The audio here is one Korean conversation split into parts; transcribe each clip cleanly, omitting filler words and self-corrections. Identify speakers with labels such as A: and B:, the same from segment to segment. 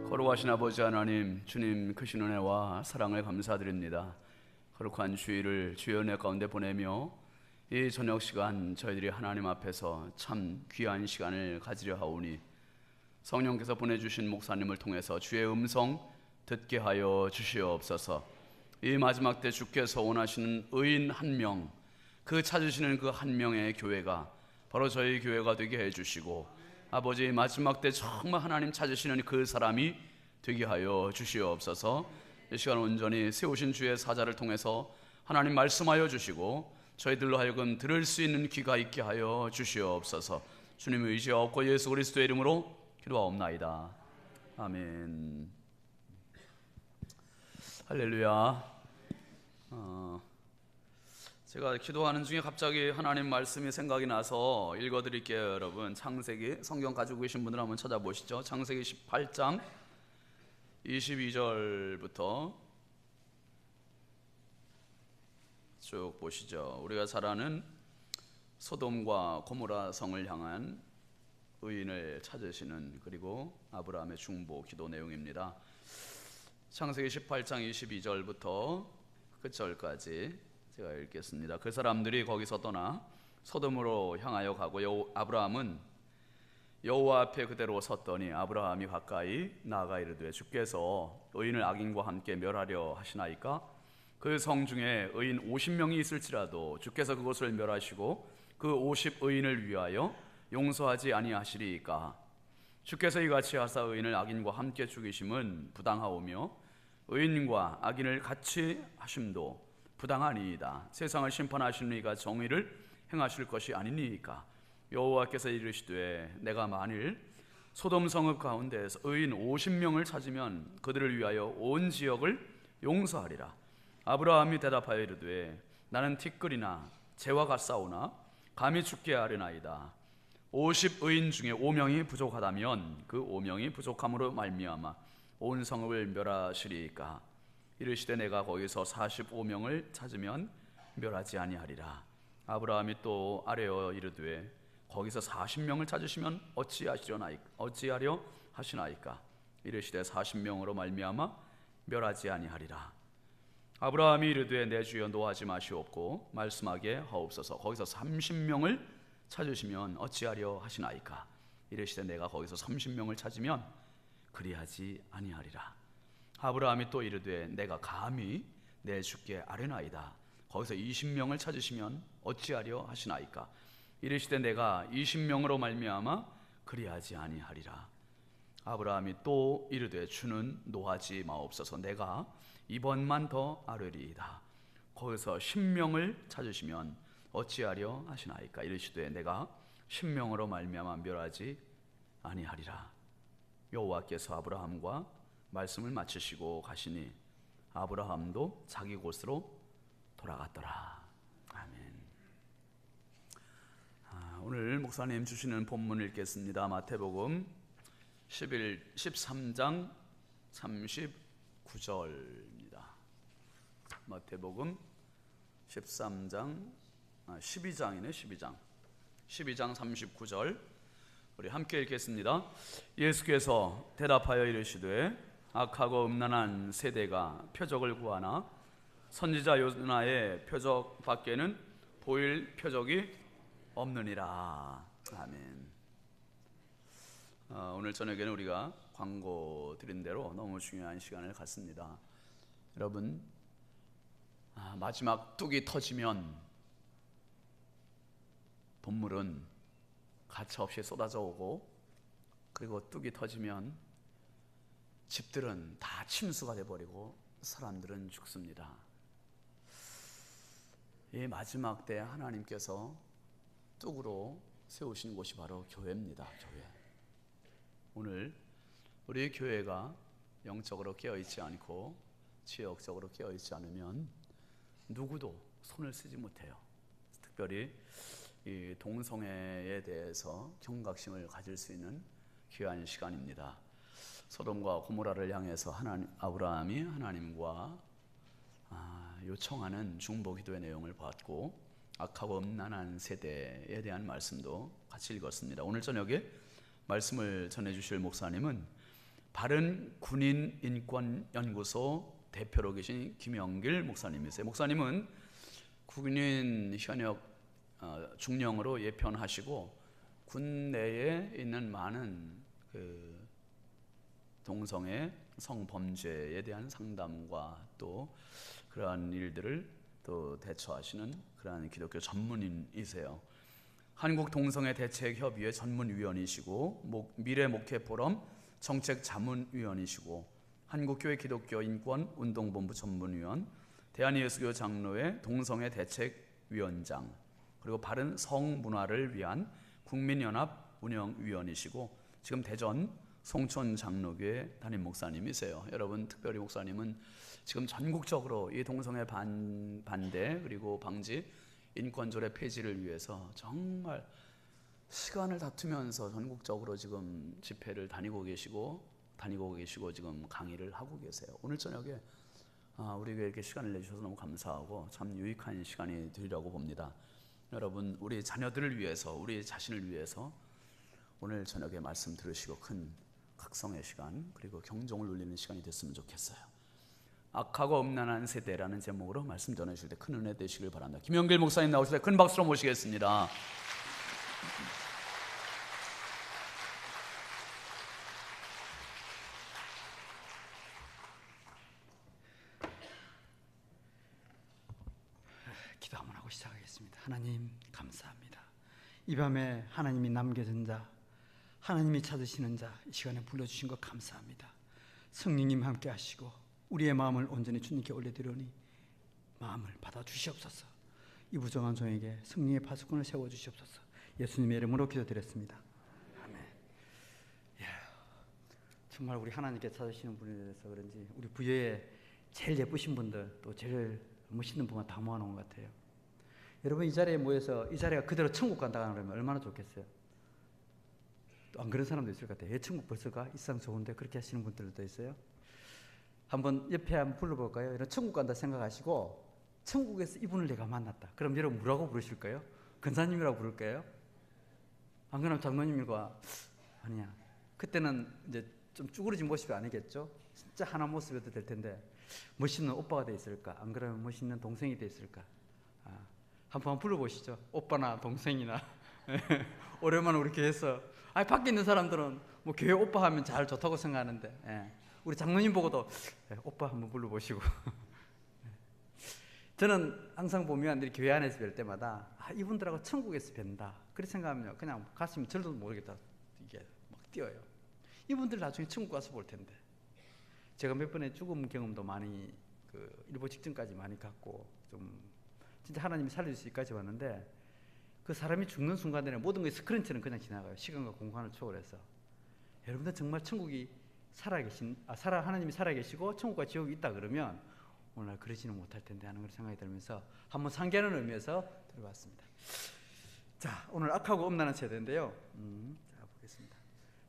A: 거룩하신 아버지 하나님, 주님 크신 은혜와 사랑을 감사드립니다. 거룩한 주일을 주의 은혜 가운데 보내며 이 저녁 시간 저희들이 하나님 앞에서 참 귀한 시간을 가지려 하오니 성령께서 보내주신 목사님을 통해서 주의 음성 듣게 하여 주시옵소서. 이 마지막 때 주께서 원하시는 의인 한 명, 그 찾으시는 그 한 명의 교회가 바로 저희 교회가 되게 해주시고, 아버지 마지막 때 정말 하나님 찾으시는 그 사람이 되게 하여 주시옵소서. 이 시간 온전히 세우신 주의 사자를 통해서 하나님 말씀하여 주시고 저희들로 하여금 들을 수 있는 귀가 있게 하여 주시옵소서. 주님의 의지하옵고 예수 그리스도의 이름으로 기도하옵나이다. 아멘. 할렐루야. 제가 기도하는 중에 갑자기 하나님 말씀이 생각이 나서 읽어드릴게요. 여러분, 창세기 성경 가지고 계신 분들 한번 찾아보시죠. 창세기 18장 22절부터 쭉 보시죠. 우리가 잘 아는 소돔과 고모라 성을 향한 의인을 찾으시는, 그리고 아브라함의 중보 기도 내용입니다. 창세기 18장 22절부터 끝절까지 제가 읽겠습니다. 그 사람들이 거기서 떠나 소돔으로 향하여 가고 아브라함은 여호와 앞에 그대로 섰더니 아브라함이 가까이 나아가 이르되 주께서 의인을 악인과 함께 멸하려 하시나이까? 그 성 중에 의인 50명이 있을지라도 주께서 그곳을 멸하시고 그 50의인을 위하여 용서하지 아니하시리이까? 주께서 이같이 하사 의인을 악인과 함께 죽이심은 부당하오며 의인과 악인을 같이 하심도 부당하니이다. 세상을 심판하시는 이가 정의를 행하실 것이 아니니이까? 여호와께서 이르시되 내가 만일 소돔 성읍 가운데에서 의인 50명을 찾으면 그들을 위하여 온 지역을 용서하리라. 아브라함이 대답하여 이르되 나는 티끌이나 재와 같사오나 감히 죽게 하려나이다. 50의인 중에 5명이 부족하다면 그 5명이 부족함으로 말미암아 온 성읍을 멸하시리이까? 이르시되 내가 거기서 45명을 찾으면 멸하지 아니하리라. 아브라함이 또 아뢰어 이르되 거기서 40명을 찾으시면 어찌하려 하시나이까? 이르시되 40명으로 말미암아 멸하지 아니하리라. 아브라함이 이르되 내 주여 노하지 마시옵고 말씀하게 하옵소서. 거기서 30명을 찾으시면 어찌하려 하시나이까? 이르시되 내가 거기서 30명을 찾으면 그리하지 아니하리라. 아브라함이 또 이르되 내가 감히 내 주께 아뢰나이다. 거기서 20명을 찾으시면 어찌하려 하시나이까? 이르시되 내가 20명으로 말미암아 그리하지 아니하리라. 아브라함이 또 이르되 주는 노하지 마옵소서. 내가 이번만 더 아뢰리이다. 거기서 10명을 찾으시면 어찌하려 하시나이까? 이르시되 내가 10명으로 말미암아 멸하지 아니하리라. 여호와께서 아브라함과 말씀을 마치시고 가시니 아브라함도 자기 곳으로 돌아갔더라. 아멘. 오늘 목사님 주시는 본문 읽겠습니다. 마태복음 13장 39절입니다. 마태복음 12장 39절 우리 함께 읽겠습니다. 예수께서 대답하여 이르시되 악하고 음란한 세대가 표적을 구하나 선지자 요나의 표적 밖에는 보일 표적이 없느니라. 아멘. 오늘 저녁에는 우리가 광고 드린 대로 너무 중요한 시간을 갖습니다. 여러분, 마지막 뚝이 터지면 본물은 가차없이 쏟아져 오고, 그리고 뚝이 터지면 집들은 다 침수가 돼버리고 사람들은 죽습니다. 이 마지막 때 하나님께서 뚝으로 세우신 곳이 바로 교회입니다. 교회. 오늘 우리 교회가 영적으로 깨어있지 않고 지역적으로 깨어있지 않으면 누구도 손을 쓰지 못해요. 특별히 이 동성애에 대해서 경각심을 가질 수 있는 귀한 시간입니다. 소돔과 고모라를 향해서 아브라함이 하나님과 요청하는 중보 기도의 내용을 봤고, 악하고 음란한 세대에 대한 말씀도 같이 읽었습니다. 오늘 저녁에 말씀을 전해주실 목사님은 바른 군인 인권 연구소 대표로 계신 김영길 목사님이세요. 목사님은 군인 현역 중령으로 예편하시고 군내에 있는 많은 동성애 성범죄에 대한 상담과 또 그러한 일들을 또 대처하시는 그러한 기독교 전문인이세요. 한국 동성애 대책 협의회 전문위원이시고 미래 목회 포럼 정책 자문위원이시고 한국교회 기독교 인권 운동본부 전문위원, 대한예수교 장로회 동성애 대책위원장, 그리고 바른 성문화를 위한 국민연합 운영위원이시고 지금 대전 송촌 장로교회 담임 목사님이세요. 여러분, 특별히 목사님은 지금 전국적으로 이 동성애 반대 그리고 방지 인권조례 폐지를 위해서 정말 시간을 다투면서 전국적으로 지금 집회를 다니고 계시고 지금 강의를 하고 계세요. 오늘 저녁에 우리 교회에게 시간을 내주셔서 너무 감사하고 참 유익한 시간이 되리라고 봅니다. 여러분, 우리 자녀들을 위해서, 우리 자신을 위해서 오늘 저녁에 말씀 들으시고 큰 각성의 시간 그리고 경종을 울리는 시간이 됐으면 좋겠어요. 악하고 음란한 세대라는 제목으로 말씀 전해주실 때 큰 은혜 되시길 바랍니다. 김영길 목사님 나오실 때 큰 박수로 모시겠습니다.
B: 기도 한번 하고 시작하겠습니다. 하나님 감사합니다. 이 밤에 하나님이 남겨진 자, 하나님이 찾으시는 자, 이 시간에 불러주신 것 감사합니다. 성령님 함께 하시고 우리의 마음을 온전히 주님께 올려드리오니 마음을 받아주시옵소서. 이 부정한 종에게 성령의 파수꾼을 세워주시옵소서. 예수님의 이름으로 기도드렸습니다. 아멘. 정말 우리 하나님께 찾으시는 분에 대해서 그런지 우리 부여에 제일 예쁘신 분들 또 제일 멋있는 분만 다 모아놓은 것 같아요. 여러분, 이 자리에 모여서 이 자리가 그대로 천국 간다 그러면 얼마나 좋겠어요. 또 안 그런 사람도 있을 것 같아요. 천국 벌써 가? 이 세상 좋은데 그렇게 하시는 분들도 있어요. 한번 옆에 한번 불러볼까요? 이런 천국 간다 생각하시고 천국에서 이분을 내가 만났다. 그럼 여러분 뭐라고 부르실까요? 근사님이라고 부를까요? 안 그러면 장로님과 아니야. 그때는 이제 좀 쭈그러진 모습이 아니겠죠? 진짜 하나 모습이어도 될 텐데 멋있는 오빠가 돼 있을까? 안 그러면 멋있는 동생이 돼 있을까? 한번 불러보시죠. 오빠나 동생이나. 오랜만에 우리 교회에서 밖에 있는 사람들은 뭐 교회 오빠 하면 잘 좋다고 생각하는데 우리 장로님 보고도 오빠 한번 불러보시고. 저는 항상 보면 이 교회 안에서 뵐 때마다 이분들하고 천국에서 뵌다 그렇게 생각하면 그냥 가슴이 절도 모르겠다 이게 막 뛰어요. 이분들 나중에 천국 가서 볼 텐데. 제가 몇 번의 죽음 경험도 많이 일보 직전까지 많이 갖고 좀 진짜 하나님이 살려줄 수까지 왔는데 그 사람이 죽는 순간에는 모든 것이 스크린처럼 그냥 지나가요. 시간과 공간을 초월해서. 여러분들 정말 천국이 하나님이 살아계시고 천국과 지옥이 있다 그러면 오늘 그러지는 못할 텐데 하는 생각이 들면서 한번 상기하는 의미에서 들어봤습니다. 자, 오늘 악하고 음란한 세대인데요. 자, 보겠습니다.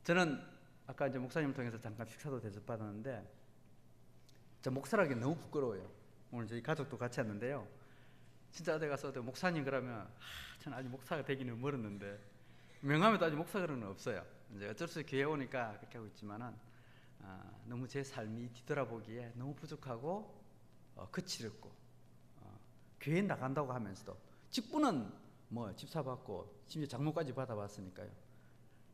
B: 저는 아까 이제 목사님을 통해서 잠깐 식사도 대접받았는데 저 목사라기 너무 부끄러워요. 오늘 저희 가족도 같이 왔는데요. 진짜 어디 가서 목사님 그러면 저는 아직 목사가 되기는 멀었는데 명함에도 아직 목사 그런 건 없어요. 이제 어쩔 수 없이 교회 오니까 그렇게 하고 있지만은 너무 제 삶이 뒤돌아보기에 너무 부족하고 거칠었고 교회 나간다고 하면서도 직분은 뭐 집사 받고 심지어 장모까지 받아봤으니까요.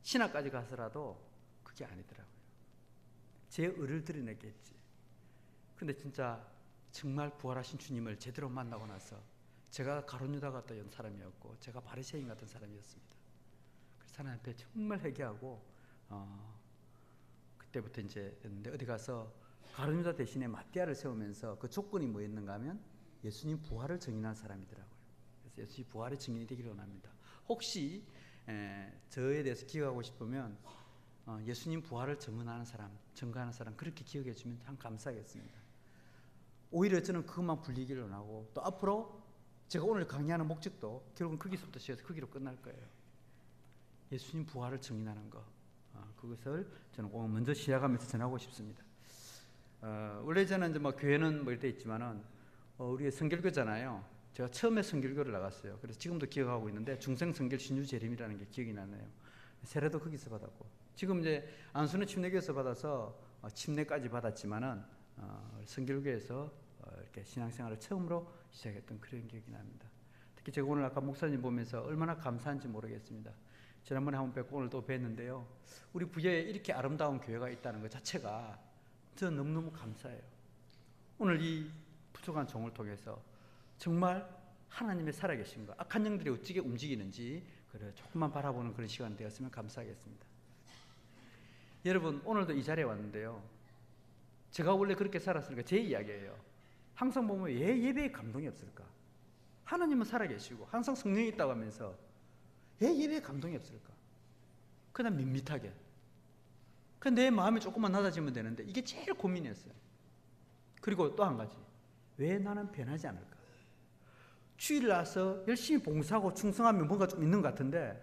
B: 신학까지 가서라도 그게 아니더라고요. 제 의를 드러냈겠지. 근데 진짜 정말 부활하신 주님을 제대로 만나고 나서 제가 가룟 유다 같던 사람이었고 제가 바리새인 같은 사람이었습니다. 그래서 하나님께 정말 회개하고 그때부터 이제 했는데 어디 가서 가룟 유다 대신에 마띠아를 세우면서 그 조건이 뭐였는가 하면 예수님 부활을 증인한 사람이더라고요. 그래서 예수님 부활의 증인이 되기를 원합니다. 혹시 저에 대해서 기억하고 싶으면 예수님 부활을 증언하는 사람 그렇게 기억해 주면 참 감사하겠습니다. 오히려 저는 그것만 불리기를 원하고 또 앞으로 제가 오늘 강의하는 목적도 결국은 거기서부터 시작해서 거기로 끝날 거예요. 예수님 부활을 증인하는 것 그것을 저는 오늘 먼저 시작하면서 전하고 싶습니다. 원래 저는 이제 뭐 교회는 멀리 돼 있지만은 우리의 선결교잖아요. 제가 처음에 선결교를 나갔어요. 그래서 지금도 기억하고 있는데 중생 선결 신유 재림이라는 게 기억이 나네요. 세례도 거기서 받았고 지금 이제 안수는 침례교에서 받아서 침례까지 받았지만은 성결교에서 이렇게 신앙생활을 처음으로 시작했던 그런 기억이 납니다. 특히 제가 오늘 아까 목사님 보면서 얼마나 감사한지 모르겠습니다. 지난번에 한번 뵙고 오늘 또 뵀는데요. 우리 부여에 이렇게 아름다운 교회가 있다는 것 자체가 저는 너무너무 감사해요. 오늘 이 부족한 종을 통해서 정말 하나님의 살아계신 것, 악한 영들이 어떻게 움직이는지 그래 조금만 바라보는 그런 시간 되었으면 감사하겠습니다. 여러분, 오늘도 이 자리에 왔는데요. 제가 원래 그렇게 살았으니까 제 이야기예요. 항상 보면 왜 예배에 감동이 없을까? 하나님은 살아계시고 항상 성령이 있다고 하면서 왜 예배에 감동이 없을까? 그냥 밋밋하게. 내 마음이 조금만 낮아지면 되는데 이게 제일 고민이었어요. 그리고 또 한 가지, 왜 나는 변하지 않을까? 주일 나서 열심히 봉사하고 충성하면 뭔가 좀 있는 것 같은데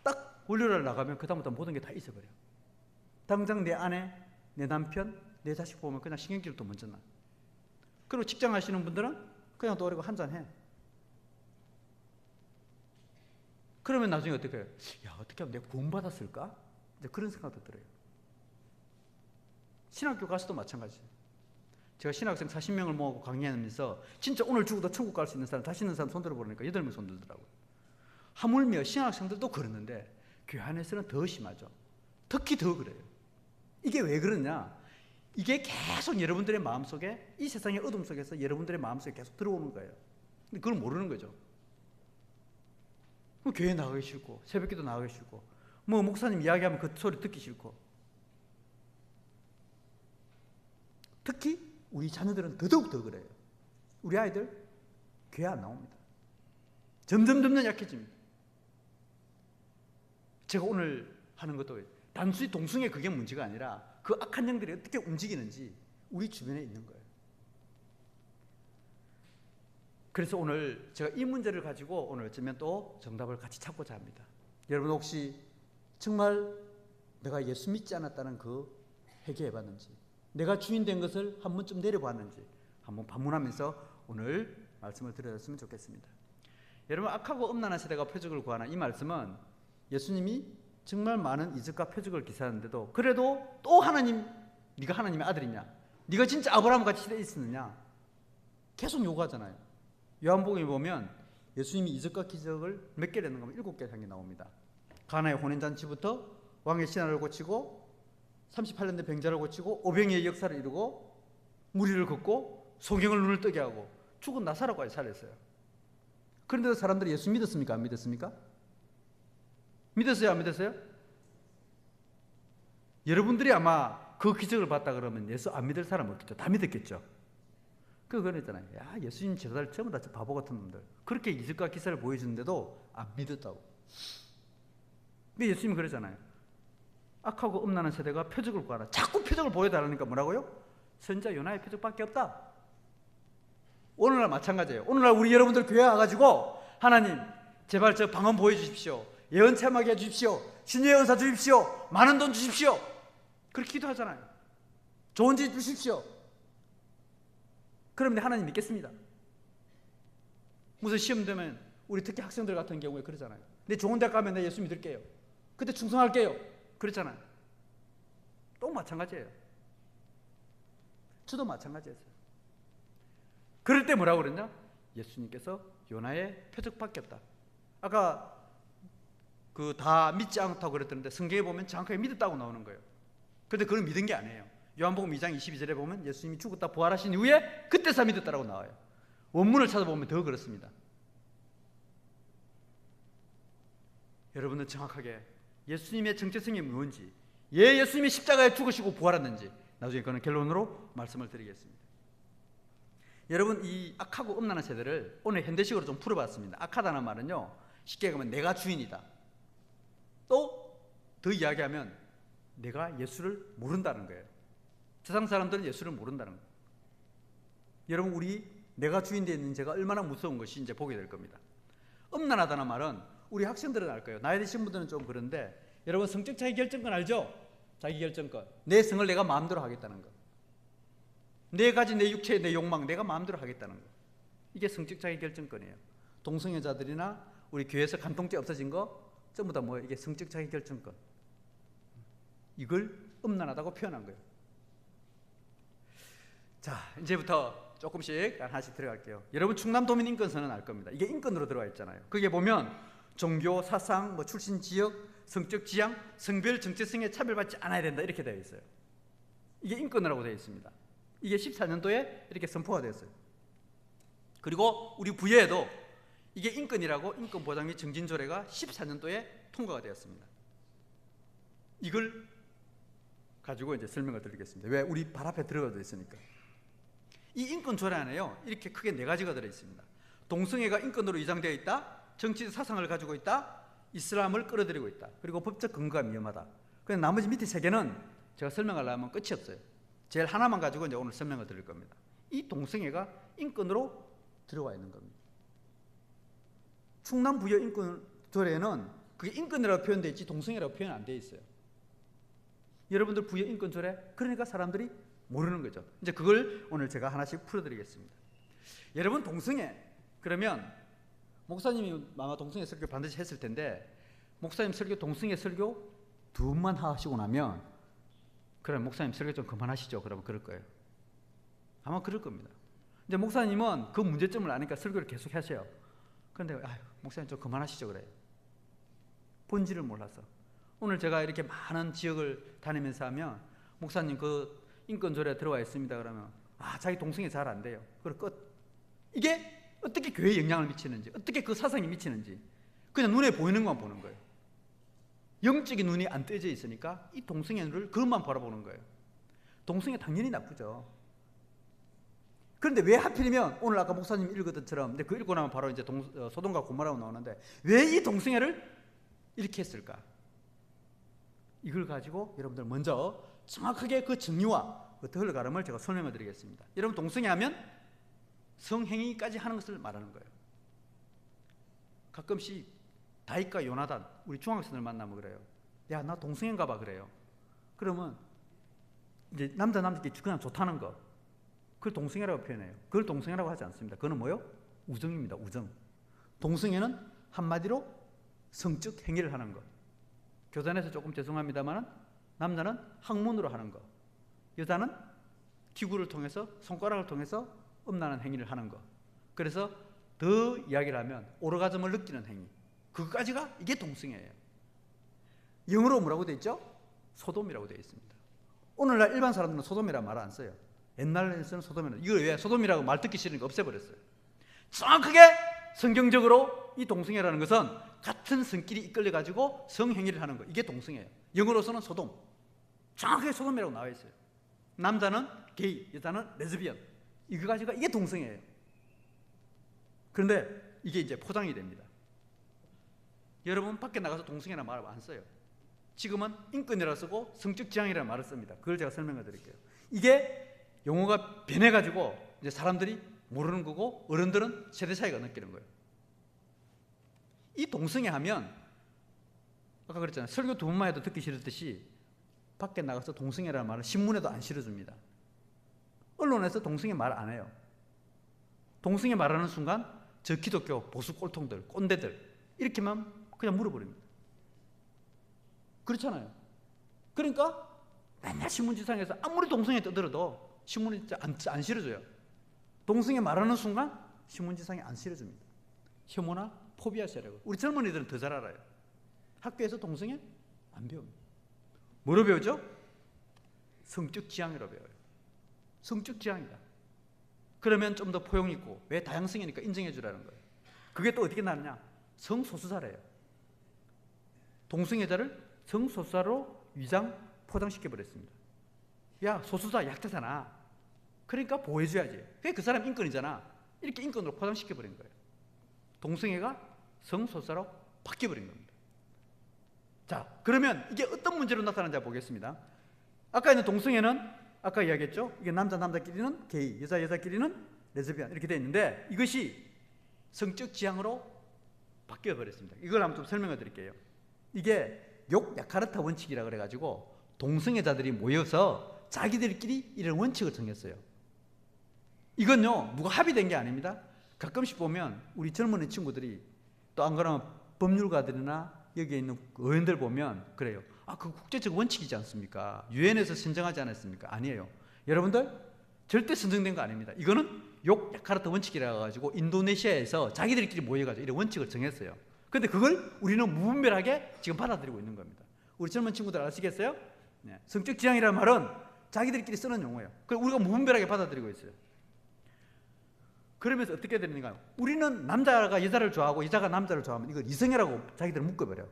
B: 딱 월요일 나가면 그다음부터 모든 게 다 잊어버려. 당장 내 아내, 내 남편, 내 자식 보면 그냥 신경질을 또 먼저 나. 그리고 직장 하시는 분들은 그냥 또 오래고 한잔 해. 그러면 나중에 어떻게 해요? 야, 어떻게 하면 내가 구원받았을까? 이제 그런 생각도 들어요. 신학교 가서도 마찬가지예요. 제가 신학생 40명을 모으고 강의하면서 진짜 오늘 죽어도 천국 갈 수 있는 사람, 다시 있는 사람 손 들어보니까 8명 손 들더라고요. 하물며 신학생들도 그러는데 교회 안에서는 더 심하죠. 특히 더 그래요. 이게 왜 그러냐? 이게 계속 여러분들의 마음속에, 이 세상의 어둠 속에서 여러분들의 마음속에 계속 들어오는 거예요. 근데 그걸 모르는 거죠. 교회 나가기 싫고 새벽기도 나가기 싫고 목사님 이야기하면 그 소리 듣기 싫고, 특히 우리 자녀들은 더더욱 더 그래요. 우리 아이들 교회 안 나옵니다. 점점 약해집니다. 제가 오늘 하는 것도 단순히 동성애 그게 문제가 아니라 그 악한 영들이 어떻게 움직이는지 우리 주변에 있는 거예요. 그래서 오늘 제가 이 문제를 가지고 오늘 어쩌면 또 정답을 같이 찾고자 합니다. 여러분 혹시 정말 내가 예수 믿지 않았다는 그 회개해봤는지, 내가 주인 된 것을 한 번쯤 내려봤는지 한번 반문하면서 오늘 말씀을 드렸으면 좋겠습니다. 여러분, 악하고 음란한 세대가 표적을 구하는 이 말씀은 예수님이 정말 많은 이적과 표적을 기사하는데도 그래도 또 하나님, 네가 하나님의 아들이냐, 네가 진짜 아브라함 같이 시대에 있었느냐 계속 요구하잖아요. 요한복음에 보면 예수님이 이적과 기적을 몇 개를 했는가 하면 7개 향해 나옵니다. 가나의 혼인잔치부터 왕의 신하를 고치고 38년 된 병자를 고치고 오병이의 역사를 이루고 무리를 걷고 소경을 눈을 뜨게 하고 죽은 나사로까지 살렸어요. 그런데도 사람들이 예수 믿었습니까? 안 믿었습니까? 믿었어요? 안 믿었어요? 여러분들이 아마 그 기적을 봤다 그러면 예수 안 믿을 사람 없겠죠? 다 믿었겠죠? 그거 있잖아요. 야, 예수님 제자들 전부 다 바보 같은 놈들. 그렇게 이적과 기사를 보여주는데도 안 믿었다고. 근데 예수님이 그러잖아요. 악하고 음란한 세대가 표적을 구하라. 자꾸 표적을 보여달라니까 뭐라고요? 선지자 요나의 표적밖에 없다. 오늘날 마찬가지예요. 오늘날 우리 여러분들 교회 와가지고 하나님 제발 저 방언 보여주십시오. 예언 체험하게 해주십시오. 신의 은사 주십시오. 많은 돈 주십시오. 그렇게 기도하잖아요. 좋은 집 주십시오. 그러면 하나님 믿겠습니다. 무슨 시험 되면 우리 특히 학생들 같은 경우에 그러잖아요. 내 좋은 대 가면 내 예수 믿을게요. 그때 충성할게요. 그렇잖아요. 또 마찬가지예요. 저도 마찬가지였어요. 그럴 때 뭐라고 그랬냐? 예수님께서 요나의 표적밖에 없다. 아까 그 다 믿지 않다고 그랬던데 성경에 보면 정확하게 믿었다고 나오는 거예요. 그런데 그걸 믿은 게 아니에요. 요한복음 2장 22절에 보면 예수님이 죽었다 부활하신 이후에 그때서 믿었다라고 나와요. 원문을 찾아보면 더 그렇습니다. 여러분은 정확하게 예수님의 정체성이 무엇인지, 왜 예수님이 십자가에 죽으시고 부활했는지 나중에 그는 결론으로 말씀을 드리겠습니다. 여러분, 이 악하고 음란한 세대를 오늘 현대식으로 좀 풀어봤습니다. 악하다는 말은요, 쉽게 얘기하면 내가 주인이다. 또 더 이야기하면 내가 예수를 모른다는 거예요. 세상 사람들은 예수를 모른다는 거예요. 여러분, 우리 내가 주인 되어 있는 죄가 얼마나 무서운 것이 이제 보게 될 겁니다. 음란하다는 말은 우리 학생들은 알 거예요. 나이 드신 분들은 좀 그런데, 여러분 성적 자기결정권 알죠? 자기결정권. 내 성을 내가 마음대로 하겠다는 거. 내 가진 내 육체의 내 욕망 내가 마음대로 하겠다는 거. 이게 성적 자기결정권이에요. 동성애자들이나 우리 교회에서 간통죄 없어진 거 전부 다 뭐예요? 이게 성적 자기결정권. 이걸 음란하다고 표현한 거예요. 자, 이제부터 조금씩 하나씩 들어갈게요. 여러분 충남도민 인권선언 알 겁니다. 이게 인권으로 들어가 있잖아요. 거기에 보면 종교, 사상, 출신 지역, 성적 지향, 성별 정체성에 차별받지 않아야 된다 이렇게 되어 있어요. 이게 인권이라고 되어 있습니다. 이게 14년도에 이렇게 선포가 되었어요. 그리고 우리 부여에도 이게 인권이라고 인권보장 및 증진조례가 14년도에 통과가 되었습니다. 이걸 가지고 이제 설명을 드리겠습니다. 왜? 우리 발 앞에 들어가져 있으니까. 이 인권조례 안에요, 이렇게 크게 4가지가 들어있습니다. 동성애가 인권으로 위장되어 있다, 정치적 사상을 가지고 있다, 이슬람을 끌어들이고 있다, 그리고 법적 근거가 위험하다. 그냥 나머지 밑에 3개는 제가 설명하려면 끝이 없어요. 제일 하나만 가지고 이제 오늘 설명을 드릴 겁니다. 이 동성애가 인권으로 들어와 있는 겁니다. 충남 부여 인권조례에는 그게 인권이라고 표현되어 있지 동성애라고 표현 안 되어 있어요. 여러분들 부여 인권조례, 그러니까 사람들이 모르는 거죠. 이제 그걸 오늘 제가 하나씩 풀어드리겠습니다. 여러분 동성애, 그러면 목사님이 아마 동성애 설교 반드시 했을 텐데, 목사님 설교 동성애 설교 2번만 하시고 나면 그럼 목사님 설교 좀 그만하시죠. 그러면 그럴 거예요. 아마 그럴 겁니다. 이제 목사님은 그 문제점을 아니까 설교를 계속 하셔요. 그런데 목사님 좀 그만하시죠 그래요. 본질을 몰라서. 오늘 제가 이렇게 많은 지역을 다니면서 하면 목사님 그 인권조례 들어와 있습니다 그러면 자기 동성애 잘 안 돼요. 그리고 끝. 이게 어떻게 교회에 영향을 미치는지, 어떻게 그 사상이 미치는지 그냥 눈에 보이는 것만 보는 거예요. 영적인 눈이 안 떼져 있으니까 이 동성애를 그것만 바라보는 거예요. 동성애 당연히 나쁘죠. 그런데 왜 하필이면 오늘 아까 목사님 읽은 것처럼, 근데 그 읽고 나면 바로 이제 소돔과 고모라고 나오는데 왜 이 동성애를 이렇게 했을까? 이걸 가지고 여러분들 먼저 정확하게 그 정의와 어떻게 흘러가름을 제가 설명을 드리겠습니다. 여러분 동성애 하면 성행위까지 하는 것을 말하는 거예요. 가끔씩 다윗과 요나단, 우리 중학생들 만나면 그래요. 야, 나 동성애인가 봐 그래요. 그러면 이제 남자끼리 그냥 좋다는 거, 그걸 동성애라고 표현해요. 그걸 동성애라고 하지 않습니다. 그거는 뭐요? 우정입니다. 우정. 동성애는 한마디로 성적 행위를 하는 거. 교단에서 조금 죄송합니다만 남자는 학문으로 하는 거, 여자는 기구를 통해서, 손가락을 통해서 음란한 행위를 하는 거. 그래서 더 이야기를 하면 오르가즘을 느끼는 행위, 그것까지가 이게 동성애예요. 영어로 뭐라고 되어 있죠? 소돔이라고 되어 있습니다. 오늘날 일반 사람들은 소돔이라는 말을 안 써요. 옛날에는 소돔이라고. 이걸 왜 소돔이라고 말 듣기 싫으니까 없애버렸어요. 정확하게 성경적으로 이 동성애라는 것은 같은 성끼리 이끌려가지고 성행위를 하는 거, 이게 동성애예요. 영어로서는 소돔. 정확하게 소돔이라고 나와 있어요. 남자는 게이, 여자는 레즈비언. 이거 가지고 이게 동성애예요. 그런데 이게 이제 포장이 됩니다. 여러분 밖에 나가서 동성애라는 말을 안 써요. 지금은 인권이라 쓰고 성적 지향이라는 말을 씁니다. 그걸 제가 설명해 드릴게요. 이게 용어가 변해가지고 이제 사람들이 모르는 거고 어른들은 세대 차이가 느끼는 거예요. 이 동성애 하면 아까 그랬잖아요. 설교 2번만 해도 듣기 싫었듯이 밖에 나가서 동성애라는 말을 신문에도 안 실어줍니다. 언론에서 동성애 말 안 해요. 동성애 말하는 순간 저 기독교 보수 꼴통들, 꼰대들 이렇게만 그냥 물어버립니다. 그렇잖아요. 그러니까 맨날 신문지상에서 아무리 동성애 떠들어도 신문에 안 실어줘요. 동성애 말하는 순간 신문지상에 안 실어줍니다. 혐오나 포비아 세력을. 우리 젊은이들은 더 잘 알아요. 학교에서 동성애 안 배웁니다. 뭐로 배우죠? 성적 지향으로 배워요. 성적 지향이다. 그러면 좀 더 포용 있고, 왜 다양성이니까 인정해 주라는 거예요. 그게 또 어떻게 나느냐? 성소수자래요. 동성애자를 성소수자로 위장 포장시켜 버렸습니다. 야, 소수자 약자잖아. 그러니까 보호해줘야지. 그게 그 사람 인권이잖아. 이렇게 인권으로 포장시켜 버린 거예요. 동성애가 성소수자로 바뀌어 버린 겁니다. 자, 그러면 이게 어떤 문제로 나타나는지 보겠습니다. 아까 있는 동성애는 아까 이야기했죠. 이게 남자끼리는 게이, 여자끼리는 레즈비언 이렇게 되어 있는데 이것이 성적 지향으로 바뀌어 버렸습니다. 이걸 한번 좀 설명해 드릴게요. 이게 욕 야카르타 원칙이라 그래가지고 동성애자들이 모여서 자기들끼리 이런 원칙을 정했어요. 이건요 누가 합의된 게 아닙니다. 가끔씩 보면 우리 젊은 친구들이 또 안 그러면 법률가들이나 여기에 있는 의원들 보면 그래요. 그 국제적 원칙이지 않습니까? 유엔에서 선정하지 않았습니까? 아니에요. 여러분들 절대 선정된 거 아닙니다. 이거는 욕야카르타 원칙이라 가지고 인도네시아에서 자기들끼리 모여가지고 이런 원칙을 정했어요. 근데 그걸 우리는 무분별하게 지금 받아들이고 있는 겁니다. 우리 젊은 친구들 아시겠어요? 네. 성적 지향이라는 말은 자기들끼리 쓰는 용어예요. 그걸 우리가 무분별하게 받아들이고 있어요. 그러면서 어떻게 되는가요? 우리는 남자가 여자를 좋아하고 여자가 남자를 좋아하면 이걸 이성애라고 자기들은 묶어버려요.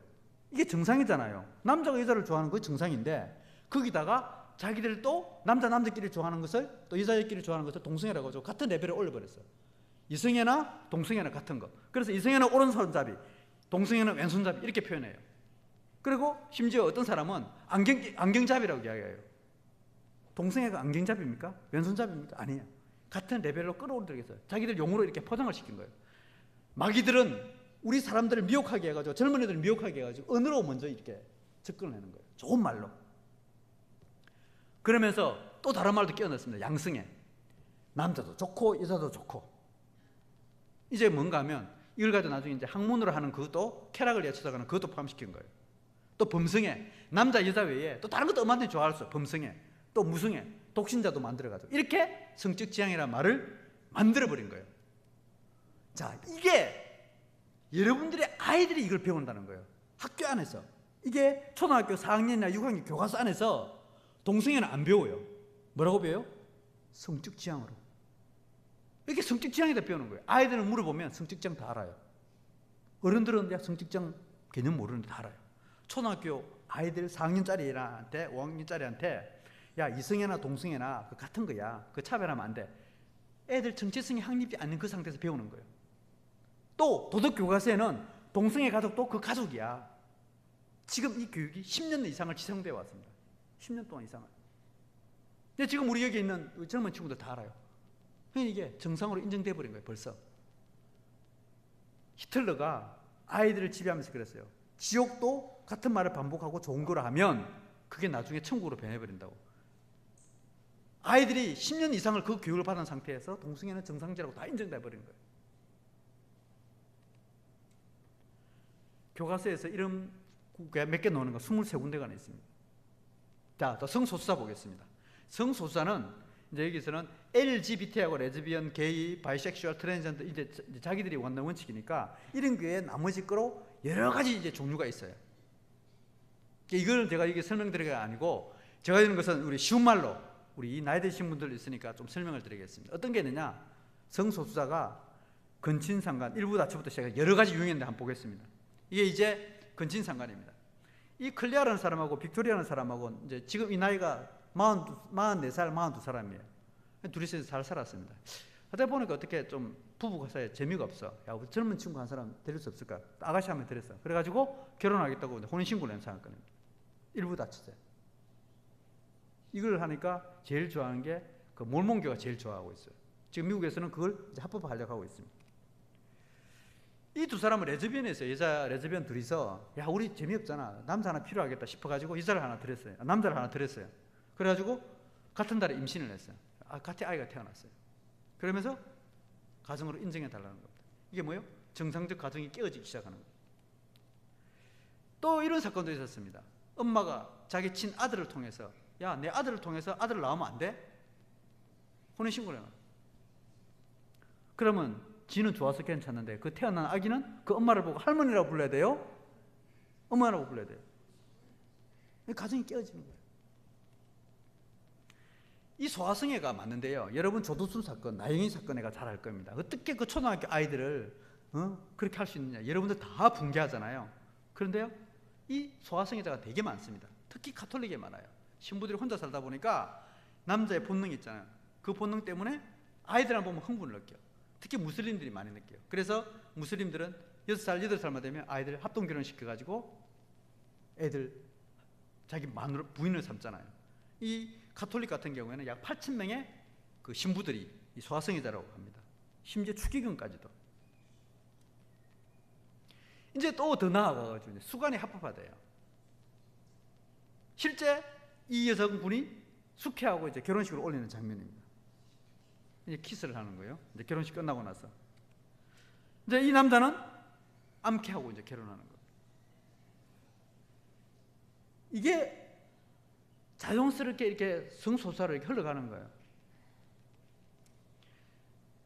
B: 이게 정상이잖아요. 남자가 여자를 좋아하는 거 정상인데 거기다가 자기들도 남자끼리 좋아하는 것을 또 여자끼리 좋아하는 것을 동성애라고 하죠. 같은 레벨에 올려버렸어요. 이성애나 동성애나 같은 거. 그래서 이성애는 오른손잡이, 동성애는 왼손잡이 이렇게 표현해요. 그리고 심지어 어떤 사람은 안경잡이라고 이야기해요. 동성애가 안경잡입니까? 왼손잡입니까? 아니에요. 같은 레벨로 끌어올리겠어요. 자기들 용어로 이렇게 포장을 시킨 거예요. 마귀들은 우리 사람들을 미혹하게 해가지고 젊은 애들을 미혹하게 해가지고 언어로 먼저 이렇게 접근을 하는 거예요. 좋은 말로. 그러면서 또 다른 말도 끼워넣습니다. 양성애. 남자도 좋고 여자도 좋고. 이제 뭔가 하면 이걸 가지고 나중에 이제 학문으로 하는 그것도 쾌락을 위해 찾아가는 그것도 포함시킨 거예요. 또 범성애. 남자 여자 외에 또 다른 것도 엄마한테 좋아할 수. 범성애. 또 무성애. 독신자도 만들어가지고 이렇게 성적 지향이라는 말을 만들어버린 거예요. 자, 이게 여러분들의 아이들이 이걸 배운다는 거예요. 학교 안에서. 이게 초등학교 4학년이나 6학년 교과서 안에서 동성애는 안 배워요. 뭐라고 배워요? 성적 지향으로. 이렇게 성적 지향에다 배우는 거예요. 아이들은 물어보면 성적 지향 다 알아요. 어른들은 성적 지향 개념 모르는데 다 알아요. 초등학교 아이들 4학년짜리한테 5학년짜리한테 야, 이성애나 동성애나 같은 거야. 그 차별하면 안 돼. 애들 정체성이 확립이 않는 그 상태에서 배우는 거예요. 또 도덕 교과서에는 동성애 가족도 그 가족이야. 지금 이 교육이 10년 이상을 지성되어 왔습니다. 10년 동안 이상을. 근데 지금 우리 여기 있는 젊은 친구들 다 알아요. 이게 정상으로 인정돼 버린 거예요. 벌써. 히틀러가 아이들을 지배하면서 그랬어요. 지옥도 같은 말을 반복하고 좋은 거로 하면 그게 나중에 천국으로 변해버린다고. 아이들이 10년 이상을 그 교육을 받은 상태에서 동성애는 정상지라고 다 인정돼 버린 거예요. 교과서에서 이런 몇 개 나오는 거 23군데가 있습니다. 자, 또 성소수자 보겠습니다. 성소수자는 이제 여기서는 LGBT하고 레즈비언, 게이, 바이섹슈얼, 트랜스젠더 이제 자기들이 원하는 원칙이니까 이런 게 나머지 거로 여러 가지 이제 종류가 있어요. 이걸 제가 이게 설명드리는 게 아니고 제가 이런 것은 우리 쉬운 말로 우리 나이 드신 분들 있으니까 좀 설명을 드리겠습니다. 어떤 게 있느냐? 성소수자가 근친상간, 일부 다처부터 시작해서 여러 가지 유형인데 한번 보겠습니다. 이게 이제 근친상간입니다. 이 클리아라는 사람하고 빅토리아라는 사람하고 이제 지금 이 나이가 44살, 42살이에요. 둘이서 잘 살았습니다. 하다 보니까 어떻게 좀 부부가 사이에 재미가 없어. 야, 우리 젊은 친구 한 사람 데릴 수 없을까? 아가씨 한명 데렸어. 그래가지고 결혼하겠다고 혼인신고를 한 사건입니다. 일부 다치세요. 이걸 하니까 제일 좋아하는 게 그 몰몬교가 제일 좋아하고 있어요. 지금 미국에서는 그걸 이제 합법화하려고 하고 있습니다. 이 두 사람은 레즈비언이었어요. 여자 레즈비언 둘이서 야, 우리 재미없잖아. 남자 하나 필요하겠다 싶어가지고 여자를 하나 들였어요. 남자를 하나 들였어요. 그래가지고 같은 달에 임신을 했어요. 같이 아이가 태어났어요. 그러면서 가정으로 인정해 달라는 겁니다. 이게 뭐예요? 정상적 가정이 깨어지기 시작하는 거예요. 또 이런 사건도 있었습니다. 엄마가 자기 친아들을 통해서 야, 내 아들을 통해서 아들을 낳으면 안 돼? 혼인신고를 해놔. 그러면 지는 좋아서 괜찮은데 그 태어난 아기는 그 엄마를 보고 할머니라고 불러야 돼요? 엄마라고 불러야 돼요. 가정이 깨어지는 거예요. 이 소아성애가 맞는데요. 여러분 조두순 사건, 나영희 사건에가 잘 알 겁니다. 어떻게 그 초등학교 아이들을 그렇게 할 수 있느냐. 여러분들 다 붕괴하잖아요. 그런데요, 이 소아성애자가 되게 많습니다. 특히 가톨릭에 많아요. 신부들이 혼자 살다 보니까 남자의 본능이 있잖아요. 그 본능 때문에 아이들만 보면 흥분을 느껴요. 특히 무슬림들이 많이 느껴요. 그래서 무슬림들은 6살, 8살만 되면 아이들 합동결혼 시켜가지고 애들 자기 마누라, 부인을 삼잖아요. 이 가톨릭 같은 경우에는 약 8,000명의 그 신부들이 이 소아성애자라고 합니다. 심지어 축의금까지도. 이제 또 더 나아가가지고 수간이 합법화돼요. 실제 이 여성분이 숙회하고 이제 결혼식을 올리는 장면입니다. 이제 키스를 하는 거예요. 이제 결혼식 끝나고 나서. 이제 이 남자는 암캐하고 이제 결혼하는 거예요. 이게 자연스럽게 이렇게 성소수자로 이렇게 흘러가는 거예요.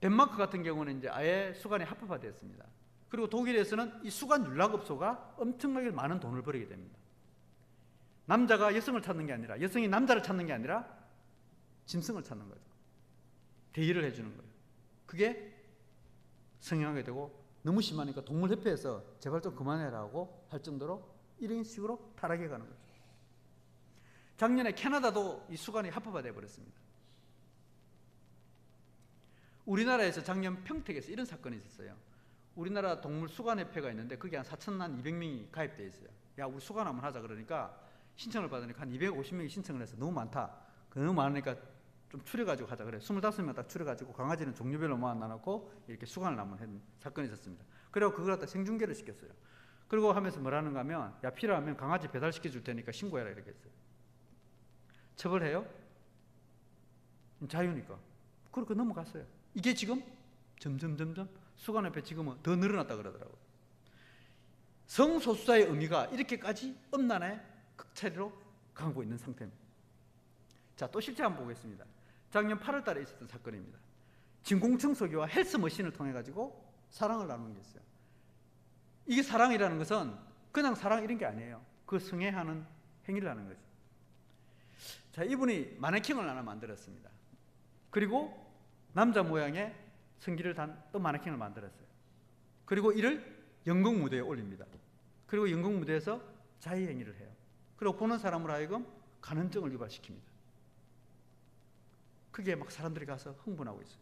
B: 덴마크 같은 경우는 이제 아예 수간이 합법화되었습니다. 그리고 독일에서는 이 수간 윤락업소가 엄청나게 많은 돈을 벌이게 됩니다. 남자가 여성을 찾는 게 아니라, 여성이 남자를 찾는 게 아니라 짐승을 찾는 거죠. 대의를 해주는 거예요. 그게 성행하게 되고, 너무 심하니까 동물협회에서 제발 좀 그만해라고 할 정도로 이런 식으로 타락해 가는 거죠. 작년에 캐나다도 이 수간이 합법화되어 버렸습니다. 우리나라에서 작년 평택에서 이런 사건이 있었어요. 우리나라 동물 수간협회가 있는데 그게 한 4,200명이 가입되어 있어요. 야, 우리 수간 한번 하자 그러니까 신청을 받으니까 한 250명이 신청을 해서 너무 많다. 너무 많으니까 좀 추려가지고 하자 그래. 25명 딱 추려가지고 강아지는 종류별로 모아놔놓고 이렇게 수간을 한번 한 사건이 있었습니다. 그리고 그걸 갖다 생중계를 시켰어요. 그리고 하면서 뭐라는가 하면, 야, 필요하면 강아지 배달시켜 줄 테니까 신고해라 이렇게 했어요. 처벌해요? 자유니까. 그렇게 넘어갔어요. 이게 지금 점점 수간협회 지금은 더 늘어났다 그러더라고요. 성소수자의 의미가 이렇게까지 엄난의 극차례로 가고 있는 상태입니다. 자, 또 실제 한번 보겠습니다. 작년 8월 달에 있었던 사건입니다. 진공청소기와 헬스머신을 통해 가지고 사랑을 나누는 게 있어요. 이게 사랑이라는 것은 그냥 사랑 이런 게 아니에요. 그 성애하는 행위를 하는 거죠. 자, 이분이 마네킹을 하나 만들었습니다. 그리고 남자 모양의 성기를 단 또 마네킹을 만들었어요. 그리고 이를 연극 무대에 올립니다. 그리고 연극 무대에서 자위행위를 해요. 그리고 보는 사람으로 하여금 간음증을 유발시킵니다. 그게 막 사람들이 가서 흥분하고 있어요.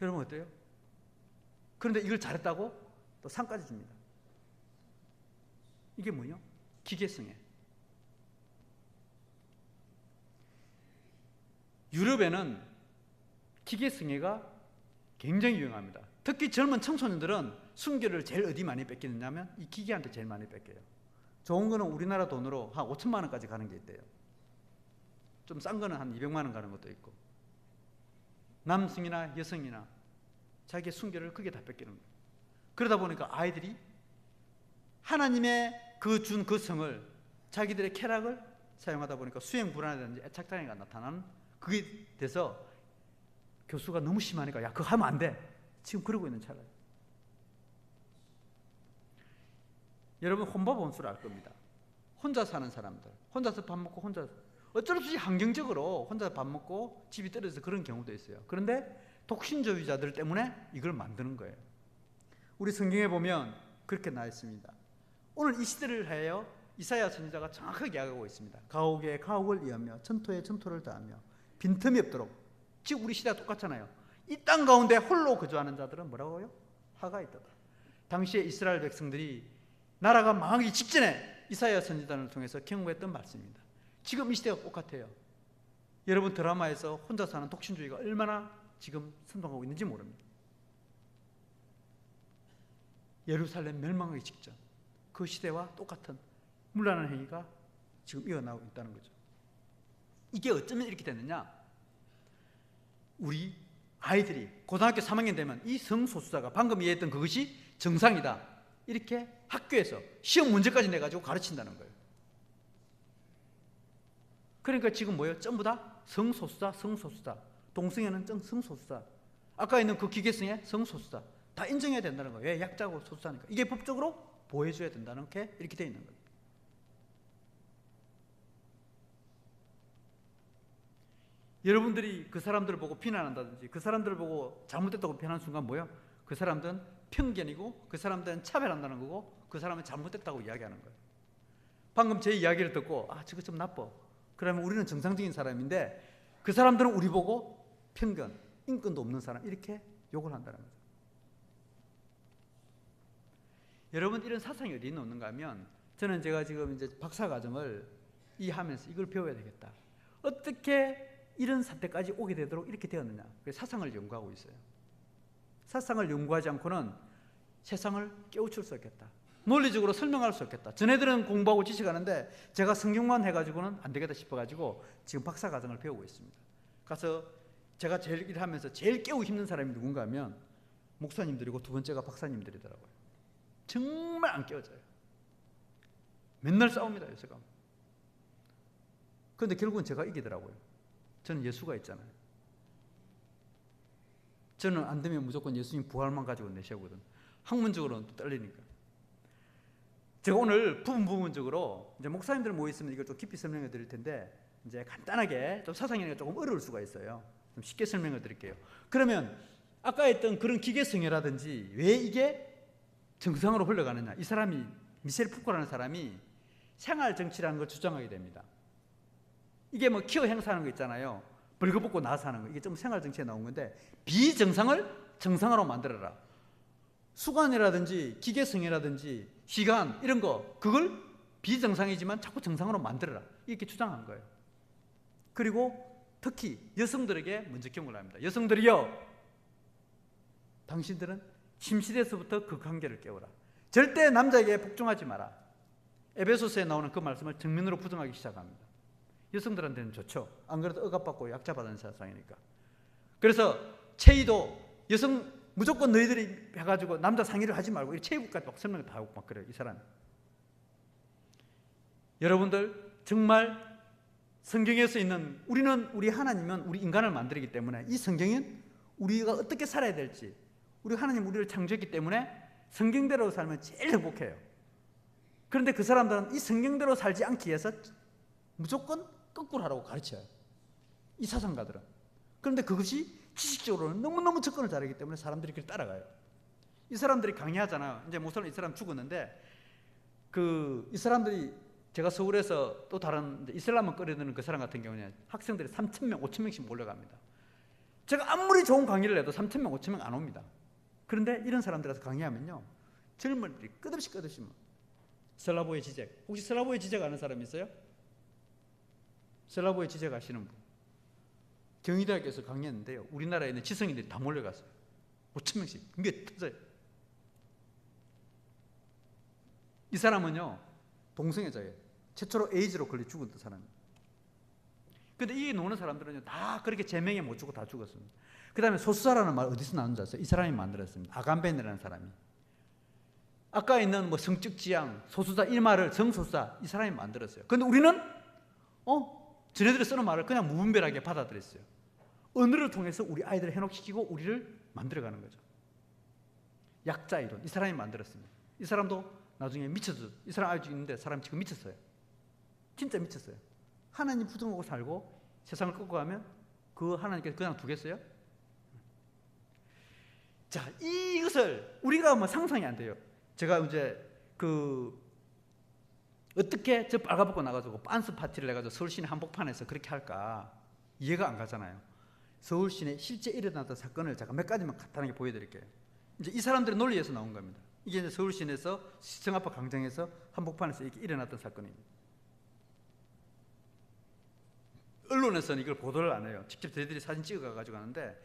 B: 여러분 어때요? 그런데 이걸 잘했다고 또 상까지 줍니다. 이게 뭐요? 기계성애. 유럽에는 기계성애가 굉장히 유행합니다. 특히 젊은 청소년들은 순결을 제일 어디 많이 뺏기느냐면 이 기계한테 제일 많이 뺏겨요. 좋은 거는 우리나라 돈으로 한 5천만 원까지 가는 게 있대요. 좀 싼 거는 한 200만 원 가는 것도 있고. 남성이나 여성이나 자기의 순결을 크게 다 뺏기는 거예요. 그러다 보니까 아이들이 하나님의 준 그 성을 자기들의 쾌락을 사용하다 보니까 수행 불안이라든지 애착장애가 나타나는 그게 돼서 교수가 너무 심하니까 야, 그거 하면 안 돼. 지금 그러고 있는 차라리. 여러분 혼밥 원수를 알 겁니다. 혼자 사는 사람들, 혼자서 밥 먹고 혼자 어쩔 수 없이 환경적으로 혼자 밥 먹고 집이 떨어져서 그런 경우도 있어요. 그런데 독신주의자들 때문에 이걸 만드는 거예요. 우리 성경에 보면 그렇게 나와 있습니다. 오늘 이 시대를 하여 이사야 선지자가 정확하게 이야기하고 있습니다. 가옥에 가옥을 이으며 전토에 전토를 다하며 빈틈이 없도록. 지금 우리 시대가 똑같잖아요. 이 땅 가운데 홀로 거주하는 자들은 뭐라고요? 화가 있다다. 당시에 이스라엘 백성들이 나라가 망하기 직전에 이사야 선지자를 통해서 경고했던 말씀입니다. 지금 이 시대가 똑같아요. 여러분 드라마에서 혼자 사는 독신주의가 얼마나 지금 선동하고 있는지 모릅니다. 예루살렘 멸망하기 직전 그 시대와 똑같은 문란한 행위가 지금 이어나오고 있다는 거죠. 이게 어쩌면 이렇게 됐느냐? 우리 아이들이 고등학교 3학년 되면 이 성소수자가 방금 이해했던 그것이 정상이다. 이렇게 학교에서 시험 문제까지 내가지고 가르친다는 거예요. 그러니까 지금 뭐예요? 전부 다 성소수자, 성소수자. 동성애는 성소수자. 아까 있는 그 기계성애 성소수자. 다 인정해야 된다는 거예요. 왜? 약자고 소수자니까. 이게 법적으로 보호해줘야 된다는 게 이렇게 되어 있는 거예요. 여러분들이 그 사람들을 보고 비난한다든지 그 사람들을 보고 잘못됐다고 비난하는 순간 뭐예요? 그 사람들은 편견이고 그 사람들은 차별한다는 거고 그 사람은 잘못됐다고 이야기하는 거예요. 방금 제 이야기를 듣고 아 저거 좀 나빠. 그러면 우리는 정상적인 사람인데 그 사람들은 우리 보고 편견, 인권도 없는 사람 이렇게 욕을 한다는 거죠. 여러분 이런 사상이 어디 있는가 하면 저는 제가 지금 이제 박사과정을 하면서 이걸 배워야 되겠다. 어떻게 이런 사태까지 오게 되도록 이렇게 되었느냐. 그래서 사상을 연구하고 있어요. 사상을 연구하지 않고는 세상을 깨우칠 수 없겠다. 논리적으로 설명할 수 없겠다. 전애들은 공부하고 지식하는데 제가 성경만 해가지고는 안 되겠다 싶어가지고 지금 박사과정을 배우고 있습니다. 가서 제가 제일 일하면서 제일 깨우기 힘든 사람이 누군가 하면 목사님들이고 두 번째가 박사님들이더라고요. 정말 안 깨워져요. 맨날 싸웁니다. 요새가 그런데 결국은 제가 이기더라고요. 저는 예수가 있잖아요. 저는 안 되면 무조건 예수님 부활만 가지고 내세우거든. 학문적으로는 또 떨리니까. 제가 오늘 부분적으로 이제 목사님들 모여 있으면 이걸 좀 깊이 설명해 드릴 텐데, 이제 간단하게 좀 사상이니까 조금 어려울 수가 있어요. 좀 쉽게 설명해 드릴게요. 그러면 아까 했던 그런 기계성애라든지 왜 이게 정상으로 흘러가느냐? 이 사람이, 미셸 푸코라는 사람이 생활 정치라는 걸 주장하게 됩니다. 이게 뭐 키어 행사하는 거 있잖아요. 벌거벗고 나서 하는 거. 이게 좀 생활 정치에 나온 건데, 비정상을 정상으로 만들어라. 수관이라든지 기계성애라든지 시간 이런 거, 그걸 비정상이지만 자꾸 정상으로 만들어라. 이렇게 주장한 거예요. 그리고 특히 여성들에게 먼저 경고를 합니다. 여성들이요, 당신들은 침실에서부터 그 관계를 깨워라. 절대 남자에게 복종하지 마라. 에베소서에 나오는 그 말씀을 정면으로 부정하기 시작합니다. 여성들한테는 좋죠. 안 그래도 억압받고 약자받은 세상이니까. 그래서 체의도 여성 무조건 너희들이 해가지고 남자 상의를 하지 말고 체의국까지 막 설명을 다 하고 막 그래요, 이 사람이. 여러분들 정말 성경에서 있는, 우리는, 우리 하나님은 우리 인간을 만들기 때문에 이 성경은 우리가 어떻게 살아야 될지, 우리 하나님 우리를 창조했기 때문에 성경대로 살면 제일 행복해요. 그런데 그 사람들은 이 성경대로 살지 않기 위해서 무조건 거꾸로 하라고 가르쳐요, 이 사상가들은. 그런데 그것이 지식적으로는 너무너무 접근을 잘하기 때문에 사람들이 그걸 따라가요. 이 사람들이 강의하잖아요. 이제 모슬람 이 사람 죽었는데, 이 사람들이, 제가 서울에서 또 다른 이슬람을 꺼려드는 그 사람 같은 경우는 학생들이 3,000명, 5,000명씩 몰려갑니다. 제가 아무리 좋은 강의를 해도 3,000명, 5,000명 안 옵니다. 그런데 이런 사람들한테 강의하면요, 젊은이들이 끝없이 슬라보의 지적. 혹시 슬라보의 지적 아는 사람 있어요? 슬라보의 지적 아시는 분? 경희대학교에서 강의했는데요, 우리나라에 있는 지성인들이 다 몰려갔어요. 5,000명씩 몇 터져요. 이 사람은요, 동성애자예요. 최초로 에이즈로 걸려 죽은 사람이에요. 근데 이 노는 사람들은 다 그렇게 제명에 못 죽고 다 죽었습니다. 그 다음에 소수자라는 말 어디서 나온 줄 아세요? 이 사람이 만들었습니다. 아간벤이라는 사람이. 아까 있는 뭐 성적 지향, 소수자 이 말을 성소수자, 이 사람이 만들었어요. 근데 우리는 쟤네들이 쓰는 말을 그냥 무분별하게 받아들였어요. 언어를 통해서 우리 아이들을 현혹시키고 우리를 만들어가는 거죠. 약자 이론, 이 사람이 만들었습니다. 이 사람도 나중에 미쳤어요. 이 사람 아직 있는데 사람 지금 미쳤어요. 진짜 미쳤어요. 하나님 부정하고 살고 세상을 꺾고 가면 그 하나님께서 그냥 두겠어요? 자, 이것을 우리가 뭐 상상이 안 돼요. 제가 이제 어떻게 저 빨가벗고 나가지고 빤스 파티를 해가지고 서울 시내 한복판에서 그렇게 할까 이해가 안 가잖아요. 서울 시내 실제 일어났던 사건을 제가 몇 가지만 간단하게 보여드릴게요. 이제 이 사람들의 논리에서 나온 겁니다. 이게 이제 서울 시내에서 시청 앞 광장에서 한복판에서 이렇게 일어났던 사건입니다. 언론에서는 이걸 보도를 안 해요. 직접 저희들이 사진 찍어 가지고 하는데,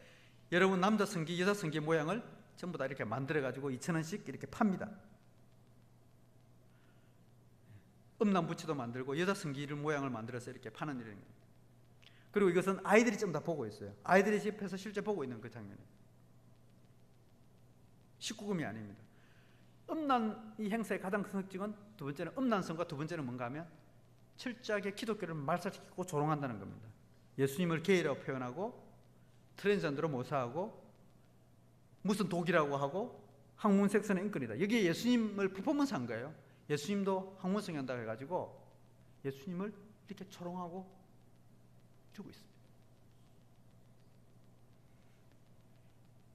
B: 여러분 남자 성기, 여자 성기 모양을 전부 다 이렇게 만들어 가지고 2,000원씩 이렇게 팝니다. 음란부치도 만들고 여자 성기를 모양을 만들어서 이렇게 파는 일입니다. 그리고 이것은 아이들이 좀 다 보고 있어요. 아이들이 집에서 실제 보고 있는 그 장면이에요. 19금이 아닙니다. 음란 이 행사의 가장 큰 특징은 두 번째는 음란성과 두 번째는 뭔가 하면 철저하게 기독교를 말살시키고 조롱한다는 겁니다. 예수님을 게이라고 표현하고 트랜스젠더로 모사하고 무슨 독이라고 하고 학문섹스는 인권이다. 여기에 예수님을 퍼포먼스한 거예요. 예수님도 학문성이 한다고 해가지고 예수님을 이렇게 조롱하고 주고 있습니다.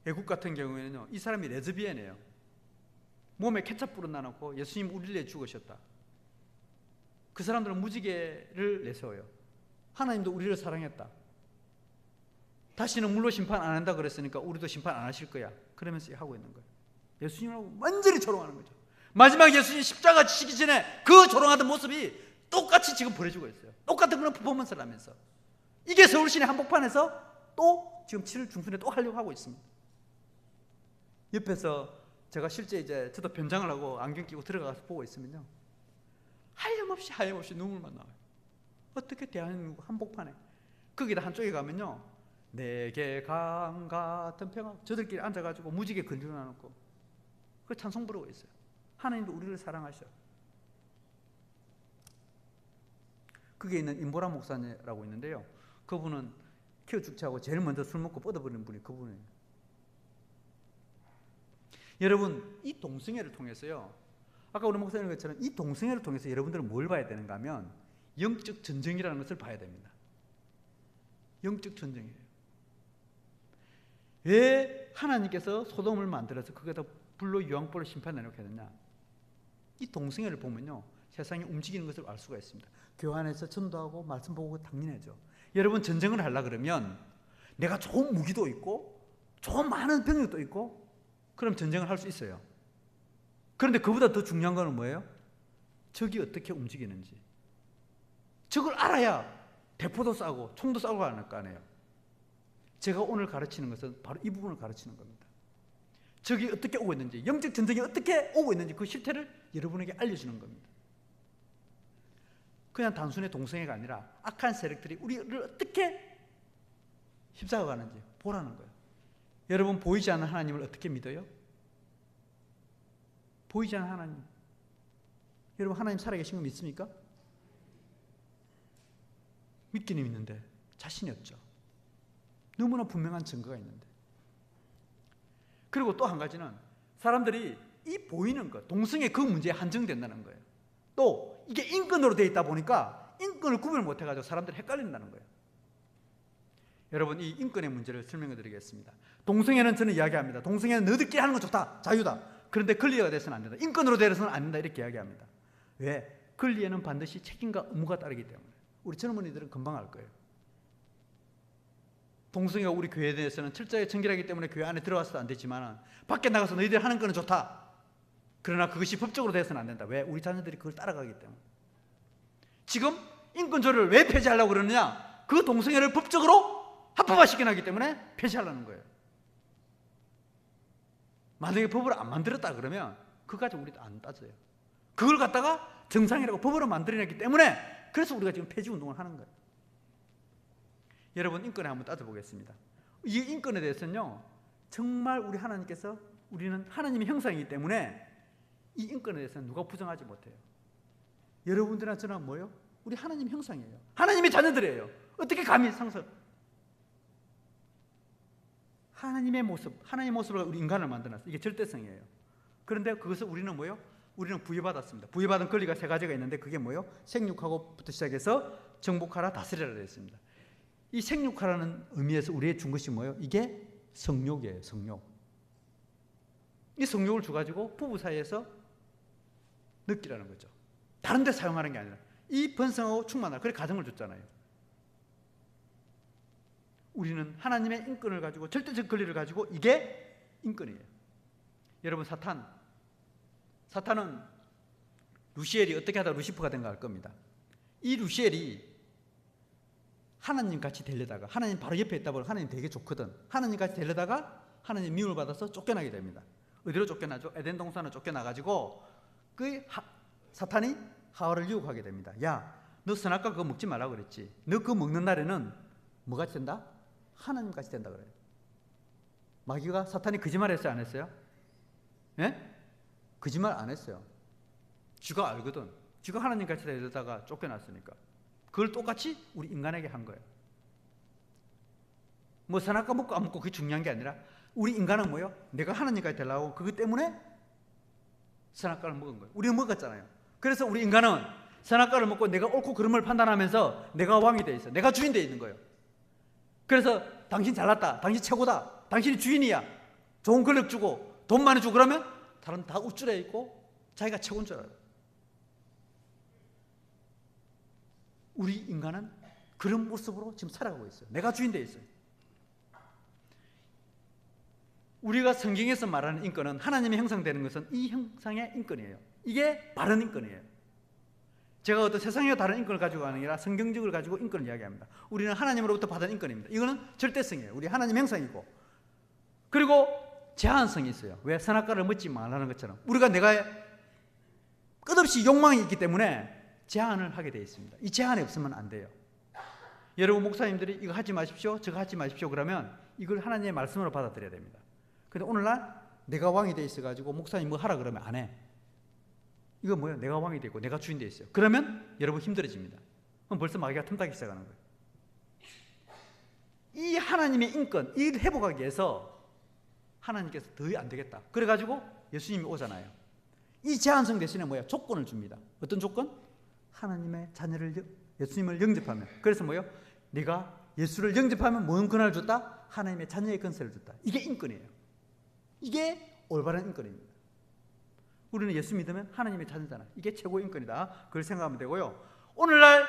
B: 외국 같은 경우에는요, 이 사람이 레즈비언이에요. 몸에 케찹 뿌려놔놓고 예수님 우리를 위해 죽으셨다. 그 사람들은 무지개를 내세워요. 하나님도 우리를 사랑했다. 다시는 물로 심판 안 한다 그랬으니까 우리도 심판 안 하실 거야. 그러면서 하고 있는 거예요. 예수님을 완전히 조롱하는 거죠. 마지막 예수님 십자가 지시기 전에 그 조롱하던 모습이 똑같이 지금 보여주고 있어요. 똑같은 그런 퍼포먼스를 하면서. 이게 서울시내 한복판에서 또 지금 7월 중순에 또 하려고 하고 있습니다. 옆에서 제가 실제 이제 저도 변장을 하고 안경 끼고 들어가서 보고 있으면요, 하염없이 눈물만 나와요. 어떻게 대한민국 한복판에, 거기다 한쪽에 가면요, 내게 강 같은 평화, 저들끼리 앉아가지고 무지개 걸려놔놓고 그 찬송 부르고 있어요. 하나님도 우리를 사랑하셔. 거기에 있는 임보라 목사라고 있는데요. 그분은 키워 죽치하고 제일 먼저 술 먹고 뻗어버리는 분이 그분이에요. 여러분, 이 동성애를 통해서요, 아까 우리 목사님 것처럼 이 동성애를 통해서 여러분들은 뭘 봐야 되는가 하면 영적 전쟁이라는 것을 봐야 됩니다. 영적 전쟁이에요. 왜 하나님께서 소돔을 만들어서 거기다 불로 유황불로 심판 내놓게 했느냐? 이 동성애를 보면요, 세상이 움직이는 것을 알 수가 있습니다. 교회 안에서 전도하고 말씀 보고 당연하죠. 여러분, 전쟁을 하려고 그러면 내가 좋은 무기도 있고 좋은 많은 병력도 있고 그럼 전쟁을 할 수 있어요. 그런데 그보다 더 중요한 건 뭐예요? 적이 어떻게 움직이는지. 적을 알아야 대포도 쏴고 총도 쏴고 하는 거 아니에요. 제가 오늘 가르치는 것은 바로 이 부분을 가르치는 겁니다. 적이 어떻게 오고 있는지, 영적 전쟁이 어떻게 오고 있는지 그 실태를 여러분에게 알려주는 겁니다. 그냥 단순히 동성애가 아니라 악한 세력들이 우리를 어떻게 휩싸아가는지 보라는 거예요. 여러분, 보이지 않는 하나님을 어떻게 믿어요? 보이지 않는 하나님. 여러분, 하나님 살아계신 거 믿습니까? 믿기는 믿는데 자신이 없죠. 너무나 분명한 증거가 있는데. 그리고 또 한 가지는 사람들이 이 보이는 것, 동성애 그 문제에 한정된다는 거예요. 또 이게 인권으로 되어 있다 보니까 인권을 구별 못해가지고 사람들이 헷갈린다는 거예요. 여러분, 이 인권의 문제를 설명해 드리겠습니다. 동성애는 저는 이야기합니다. 동성애는 너희들끼리 하는 건 좋다, 자유다. 그런데 권리가 돼서는 안 된다. 인권으로 되어서는 안 된다, 이렇게 이야기합니다. 왜? 권리에는 반드시 책임과 의무가 따르기 때문에. 우리 젊은이들은 금방 알 거예요. 동성애가 우리 교회에 대해서는 철저하게 청결하기 때문에 교회 안에 들어와서도 안 되지만 밖에 나가서 너희들 하는 거는 좋다. 그러나 그것이 법적으로 되어서는 안 된다. 왜? 우리 자녀들이 그걸 따라가기 때문에. 지금 인권조례를 왜 폐지하려고 그러느냐? 그 동성애를 법적으로 합법화시켜놨기 때문에 폐지하려는 거예요. 만약에 법을 안 만들었다 그러면 그거 가지고 우리도 안 따져요. 그걸 갖다가 정상이라고 법으로 만들어냈기 때문에 그래서 우리가 지금 폐지 운동을 하는 거예요. 여러분, 인권에 한번 따져보겠습니다. 이 인권에 대해서는요, 정말 우리 하나님께서, 우리는 하나님의 형상이기 때문에 이 인권에 대해서는 누가 부정하지 못해요. 여러분들이나 저나 뭐예요? 우리 하나님 형상이에요. 하나님의 자녀들이에요. 어떻게 감히 상설? 하나님의 모습, 하나님의 모습으로 우리 인간을 만들어놨어요. 이게 절대성이에요. 그런데 그것을 우리는 뭐예요? 우리는 부여받았습니다. 부여받은 권리가 세 가지가 있는데 그게 뭐예요? 생육하고부터 시작해서 정복하라, 다스리라 했습니다. 이 생육하라는 의미에서 우리의 준 것이 뭐예요? 이게 성욕이에요. 성욕. 이 성욕을 줘가지고 부부 사이에서 느끼라는 거죠. 다른 데 사용하는 게 아니라 이 번성하고 충만하라. 그래 가정을 줬잖아요. 우리는 하나님의 인권을 가지고, 절대적 권리를 가지고, 이게 인권이에요. 여러분, 사탄은 루시엘이 어떻게 하다 루시퍼가 된 거 알 겁니다. 이 루시엘이 하나님 같이 되려다가, 하나님 바로 옆에 있다 보니 하나님 되게 좋거든. 하나님 같이 되려다가 하나님 미움을 받아서 쫓겨나게 됩니다. 어디로 쫓겨나죠? 에덴 동산으로 쫓겨나가지고 사탄이 하와를 유혹하게 됩니다. 야, 너 선악과 그거 먹지 말라고 그랬지. 너 그거 먹는 날에는 뭐같이 된다? 하나님 같이 된다 그래요. 마귀가, 사탄이 거짓말했어요, 안 했어요? 예? 거짓말 안 했어요. 쥐가 알거든. 쥐가 하나님 같이 되려다가 쫓겨났으니까. 그걸 똑같이 우리 인간에게 한 거예요. 뭐 선악과 먹고 안 먹고 그게 중요한 게 아니라 우리 인간은 뭐예요? 내가 하나님까지 되려고 그것 때문에 선악과를 먹은 거예요. 우리는 먹었잖아요. 그래서 우리 인간은 선악과를 먹고 내가 옳고 그름을 판단하면서 내가 왕이 돼 있어. 내가 주인 돼 있는 거예요. 그래서 당신 잘났다. 당신 최고다. 당신이 주인이야. 좋은 권력 주고 돈 많이 주고 그러면 다른 다 우쭐해 있고 자기가 최고인 줄 알아요. 우리 인간은 그런 모습으로 지금 살아가고 있어요. 내가 주인 돼 있어요. 우리가 성경에서 말하는 인권은, 하나님의 형상되는 것은 이 형상의 인권이에요. 이게 바른 인권이에요. 제가 어떤 세상의 다른 인권을 가지고 가는 게 아니라 성경적을 가지고 인권을 이야기합니다. 우리는 하나님으로부터 받은 인권입니다. 이거는 절대성이에요. 우리 하나님 형상이고. 그리고 제한성이 있어요. 왜? 선악과를 먹지 말라는 것처럼 우리가 내가 끝없이 욕망이 있기 때문에 제한을 하게 되어 있습니다. 이 제한이 없으면 안 돼요. 여러분, 목사님들이 이거 하지 마십시오, 저거 하지 마십시오 그러면 이걸 하나님의 말씀으로 받아들여야 됩니다. 근데 오늘날 내가 왕이 돼 있어가지고 목사님 뭐 하라 그러면 안 해. 이거 뭐예요? 내가 왕이 돼 있고 내가 주인 돼 있어요. 그러면 여러분 힘들어집니다. 그럼 벌써 마귀가 틈타기 시작하는 거예요. 이 하나님의 인권, 이를 회복하기 위해서 하나님께서 더 안 되겠다. 그래가지고 예수님이 오잖아요. 이 제한성 대신에 뭐야? 조건을 줍니다. 어떤 조건? 하나님의 자녀를, 예수님을 영접하면. 그래서 뭐예요? 네가 예수를 영접하면 뭔 권한을 줬다? 하나님의 자녀의 권세를 줬다. 이게 인권이에요. 이게 올바른 인권입니다. 우리는 예수 믿으면 하나님의 자녀잖아. 이게 최고의 인권이다. 그걸 생각하면 되고요. 오늘날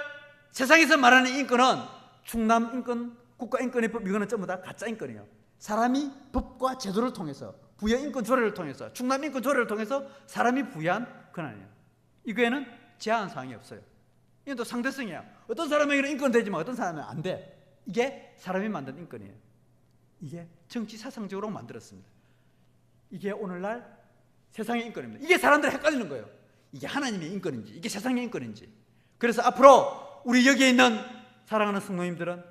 B: 세상에서 말하는 인권은 충남 인권, 국가 인권의 법, 이거는 전부 다 가짜 인권이에요. 사람이 법과 제도를 통해서, 부여 인권 조례를 통해서, 충남 인권 조례를 통해서 사람이 부여한 권한이에요. 이거에는 제한 사항이 없어요. 이건 또 상대성이야. 어떤 사람에게는 인권 되지만 어떤 사람은 안 돼. 이게 사람이 만든 인권이에요. 이게 정치 사상적으로 만들었습니다. 이게 오늘날 세상의 인권입니다. 이게 사람들이 헷갈리는 거예요. 이게 하나님의 인권인지 이게 세상의 인권인지. 그래서 앞으로 우리 여기에 있는 사랑하는 성도님들은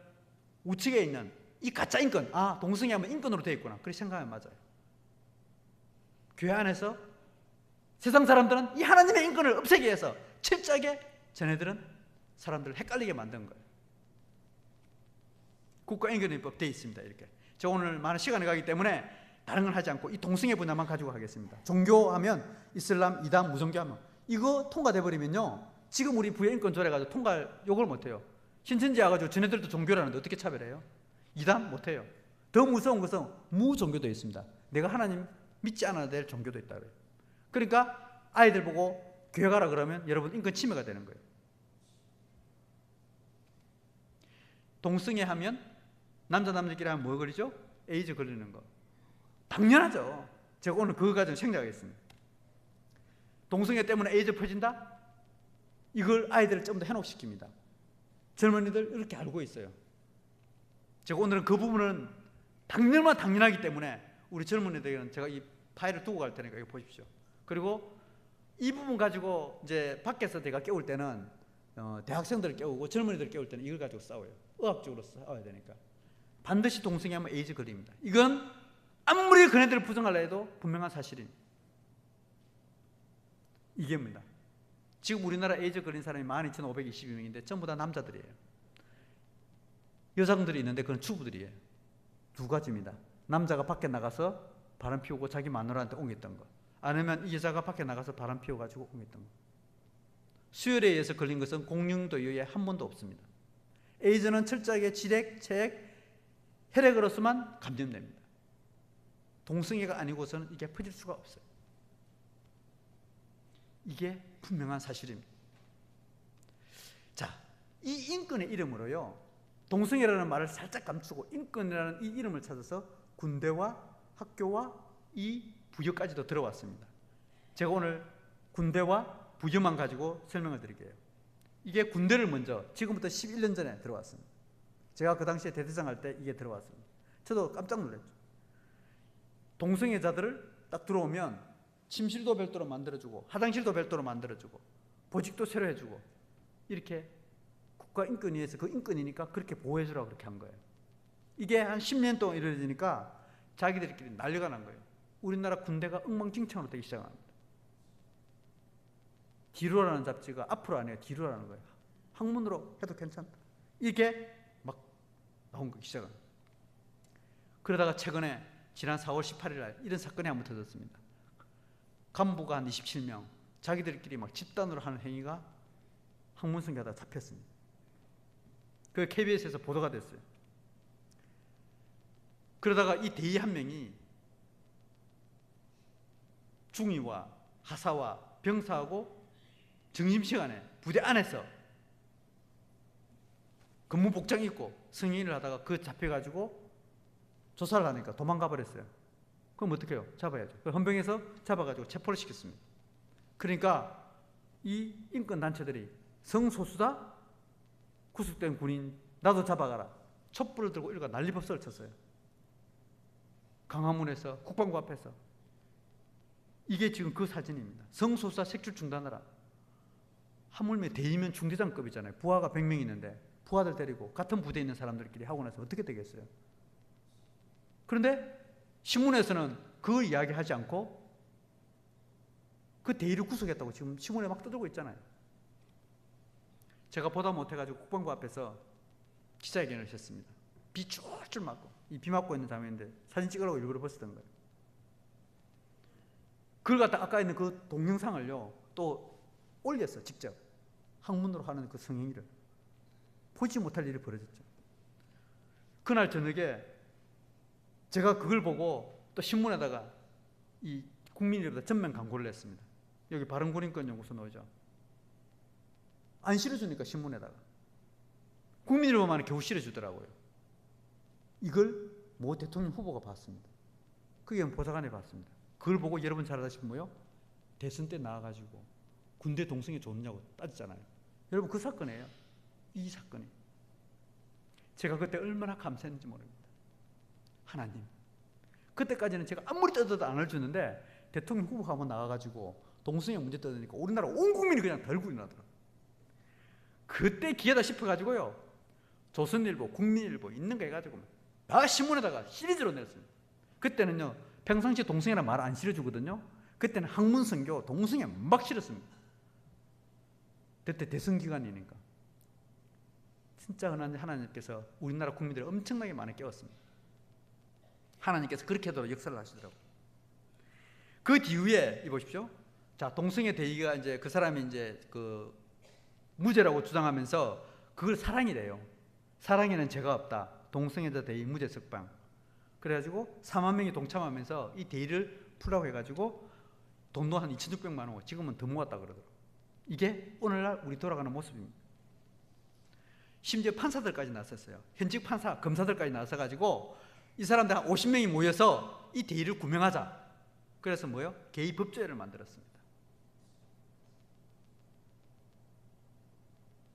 B: 우측에 있는 이 가짜 인권, 동성애 하면 인권으로 되어 있구나, 그렇게 생각하면 맞아요. 교회 안에서 세상 사람들은 이 하나님의 인권을 없애기 위해서 철저하게 전애들은 사람들을 헷갈리게 만든 거예요. 국가인권법 되어 있습니다. 이렇게. 저 오늘 많은 시간이 가기 때문에 다른 건 하지 않고 이 동성애 분야만 가지고 하겠습니다. 종교하면 이슬람, 이단, 무종교하면 이거 통과돼 버리면요, 지금 우리 부여인권 조례 가지고 통과할 요걸 못해요. 신천지 와가지고 쟤네들도 종교라는데 어떻게 차별해요? 이단 못해요. 더 무서운 것은 무종교도 있습니다. 내가 하나님 믿지 않아야 될 종교도 있다 그래요. 그러니까 아이들 보고 교회 가라 그러면 여러분 인권 침해가 되는 거예요. 동성애 하면 남자끼리 하면 뭐 걸리죠? 에이즈 걸리는 거. 당연하죠. 제가 오늘 그거 가지고 생각하겠습니다. 동성애 때문에 에이즈 퍼진다? 이걸 아이들을 좀 더 현혹시킵니다. 젊은이들 이렇게 알고 있어요. 제가 오늘은 그 부분은 당연하기 때문에 우리 젊은이들에게는 제가 이 파일을 두고 갈 테니까 이거 보십시오. 그리고 이 부분 가지고 이제 밖에서 제가 깨울 때는 대학생들을 깨우고 젊은이들을 깨울 때는 이걸 가지고 싸워요. 의학적으로 싸워야 되니까. 반드시 동성애 하면 에이즈 걸립니다. 이건 아무리 그네들을 부정하려 해도 분명한 사실입니다. 이게입니다. 지금 우리나라 에이즈 걸린 사람이 12,522명인데 전부 다 남자들이에요. 여성들이 있는데 그건 주부들이에요. 두 가지입니다. 남자가 밖에 나가서 바람 피우고 자기 마누라한테 옮겼던 거, 아니면 이 여자가 밖에 나가서 바람 피워가지고 옮겼던 거. 수혈에 의해서 걸린 것은 공룡도 이후에 한 번도 없습니다. 에이즈는 철저하게 지렉, 체액, 혈액으로서만 감염됩니다. 동성애가 아니고서는 이게 퍼질 수가 없어요. 이게 분명한 사실입니다. 자, 이 인권의 이름으로요, 동성애라는 말을 살짝 감추고 인권이라는 이 이름을 찾아서 군대와 학교와 이 부여까지도 들어왔습니다. 제가 오늘 군대와 부여만 가지고 설명을 드릴게요. 이게 군대를 먼저 지금부터 11년 전에 들어왔습니다. 제가 그 당시에 대대장 할 때 이게 들어왔습니다. 저도 깜짝 놀랐죠. 동성애자들을 딱 들어오면 침실도 별도로 만들어주고 화장실도 별도로 만들어주고 보직도 새로 해주고 이렇게 국가인권위에서 그 인권이니까 그렇게 보호해주라고 그렇게 한 거예요. 이게 한 10년 동안 이루어지니까 자기들끼리 난리가 난 거예요. 우리나라 군대가 엉망진창으로 되기 시작합니다. 뒤로라는 잡지가 앞으로 안 해요. 뒤로라는 거예요. 학문으로 해도 괜찮다. 이게 막 나온 거 시작합니다. 그러다가 최근에 지난 4월 18일 날 이런 사건이 한번 터졌습니다. 간부가 한 27명 자기들끼리 막 집단으로 하는 행위가 학문성교하다 잡혔습니다. 그 KBS에서 보도가 됐어요. 그러다가 이 대위 한 명이 중위와 하사와 병사하고 점심시간에 부대 안에서 근무 복장 입고 승인을 하다가 그 잡혀가지고 조사를 하니까 도망가 버렸어요. 그럼 어떻게 해요? 잡아야죠. 헌병에서 잡아가지고 체포를 시켰습니다. 그러니까 이 인권단체들이 성소수다? 구속된 군인 나도 잡아가라. 촛불을 들고 일가 난리법석을 쳤어요. 강화문에서 국방부 앞에서. 이게 지금 그 사진입니다. 성소수자 색출 중단하라. 하물며 대위면 중대장급이잖아요. 부하가 100명 있는데 부하들 데리고 같은 부대에 있는 사람들끼리 하고 나서 어떻게 되겠어요? 그런데 신문에서는 그걸 이야기하지 않고 그 대위를 구속했다고 지금 신문에 막 떠들고 있잖아요. 제가 보다 못해가지고 국방부 앞에서 기자회견을 하셨습니다. 비 줄줄 맞고, 이 비 맞고 있는 장면인데 사진 찍으라고 일부러 벗었던 거예요. 그걸 갖다 아까 있는 그 동영상을요 또 올렸어. 직접 항문으로 하는 그 성행위를 보지 못할 일이 벌어졌죠. 그날 저녁에 제가 그걸 보고 또 신문에다가 이 국민일보다 전면 광고를 냈습니다. 여기 바른군인권연구소 나오죠. 안 실어주니까 신문에다가 국민일보만 겨우 실어주더라고요. 이걸 모 대통령 후보가 봤습니다. 그게 보좌관이 봤습니다. 그걸 보고 여러분 잘 아시고 뭐요? 대선 때 나와가지고 군대 동성애 좋냐고 따졌잖아요. 여러분 그 사건이에요. 이 사건이. 제가 그때 얼마나 감사했는지 모릅니다. 하나님. 그때까지는 제가 아무리 떠들어도 안 해주는데 대통령 후보가 한번 나와가지고 동성애 문제 떠드니까 우리나라 온 국민이 그냥 덜굴이 나더라고요. 그때 기회다 싶어가지고요. 조선일보, 국민일보 있는 거 해가지고 다 신문에다가 시리즈로 냈습니다. 그때는요. 평상시에 동성애란 말 안 실어주거든요. 그때는 학문선교 동성애 막 실었습니다. 그때 대선 기간이니까. 진짜 하나님께서 우리나라 국민들을 엄청나게 많이 깨웠습니다. 하나님께서 그렇게 하도록 역사를 하시더라고요. 그 뒤에 이 보십시오. 자, 동성애 대의가 이제 그 사람이 이제 그 무죄라고 주장하면서 그걸 사랑이래요. 사랑에는 죄가 없다. 동성애자 대의 무죄 석방. 그래가지고 4만 명이 동참하면서 이 대의를 풀라고 해가지고 돈도 한 2,600만 원, 지금은 더 모았다 그러더라고요. 이게 오늘날 우리 돌아가는 모습입니다. 심지어 판사들까지 나섰어요. 현직 판사, 검사들까지 나서가지고 이 사람들 한 50명이 모여서 이 대의를 규명하자. 그래서 뭐요? 개의 법조회를 만들었습니다.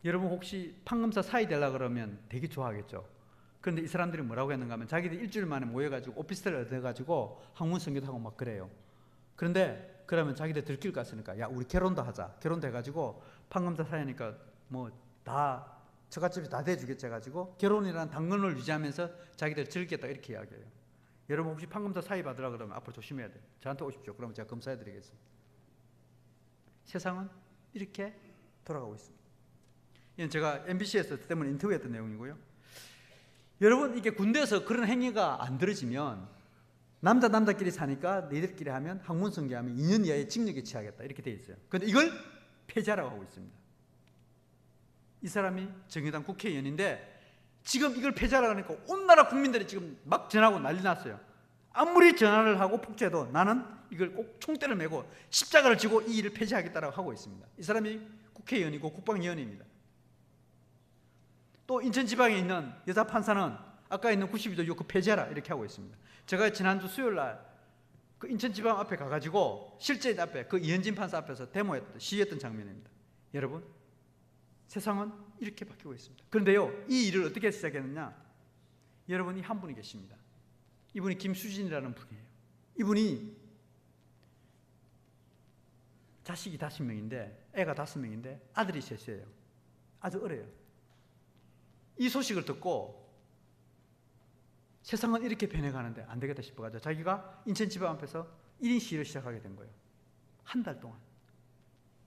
B: 여러분 혹시 판검사 사이 되려고 그러면 되게 좋아하겠죠. 그런데 이 사람들이 뭐라고 했는가 하면 자기들 일주일 만에 모여가지고 오피스텔을 얻어가지고 학문 선교도 하고 막 그래요. 그런데 그러면 자기들 들킬 것 같으니까 야 우리 결혼도 하자. 결혼도 해가지고 판검사 사이니까 뭐 다 처갓집이 다 대주겠지 해가지고 결혼이라는 당근을 유지하면서 자기들 즐기겠다 이렇게 이야기해요. 여러분 혹시 판검사 사이 받으라 그러면 앞으로 조심해야 돼요. 저한테 오십시오. 그러면 제가 검사해드리겠습니다. 세상은 이렇게 돌아가고 있습니다. 이건 제가 MBC에서 때문에 인터뷰했던 내용이고요. 여러분 이게 군대에서 그런 행위가 안 들어지면 남자끼리 사니까 너희들끼리 하면 학문성교하면 2년 이하의 징역에 처하겠다 이렇게 돼 있어요. 그런데 이걸 폐지하라고 하고 있습니다. 이 사람이 정의당 국회의원인데 지금 이걸 폐지하라고 하니까 온 나라 국민들이 지금 막 전하고 난리 났어요. 아무리 전화를 하고 폭주해도 나는 이걸 꼭 총대를 메고 십자가를 쥐고 이 일을 폐지하겠다고 하고 있습니다. 이 사람이 국회의원이고 국방위원입니다. 또 인천지방에 있는 여자 판사는 아까 있는 92도 요구 폐지하라 이렇게 하고 있습니다. 제가 지난주 수요일날 그 인천지방 앞에 가가지고 실제 앞에 그 이현진 판사 앞에서 데모했던 시위했던 장면입니다. 여러분 세상은 이렇게 바뀌고 있습니다. 그런데요 이 일을 어떻게 시작했느냐, 여러분이 한 분이 계십니다. 이분이 김수진이라는 분이에요. 이분이 자식이 5명인데 애가 5명인데 아들이 셋이에요. 아주 어려요. 이 소식을 듣고 세상은 이렇게 변해가는데 안 되겠다 싶어가지고 자기가 인천지방 앞에서 1인 시위를 시작하게 된 거예요. 한 달 동안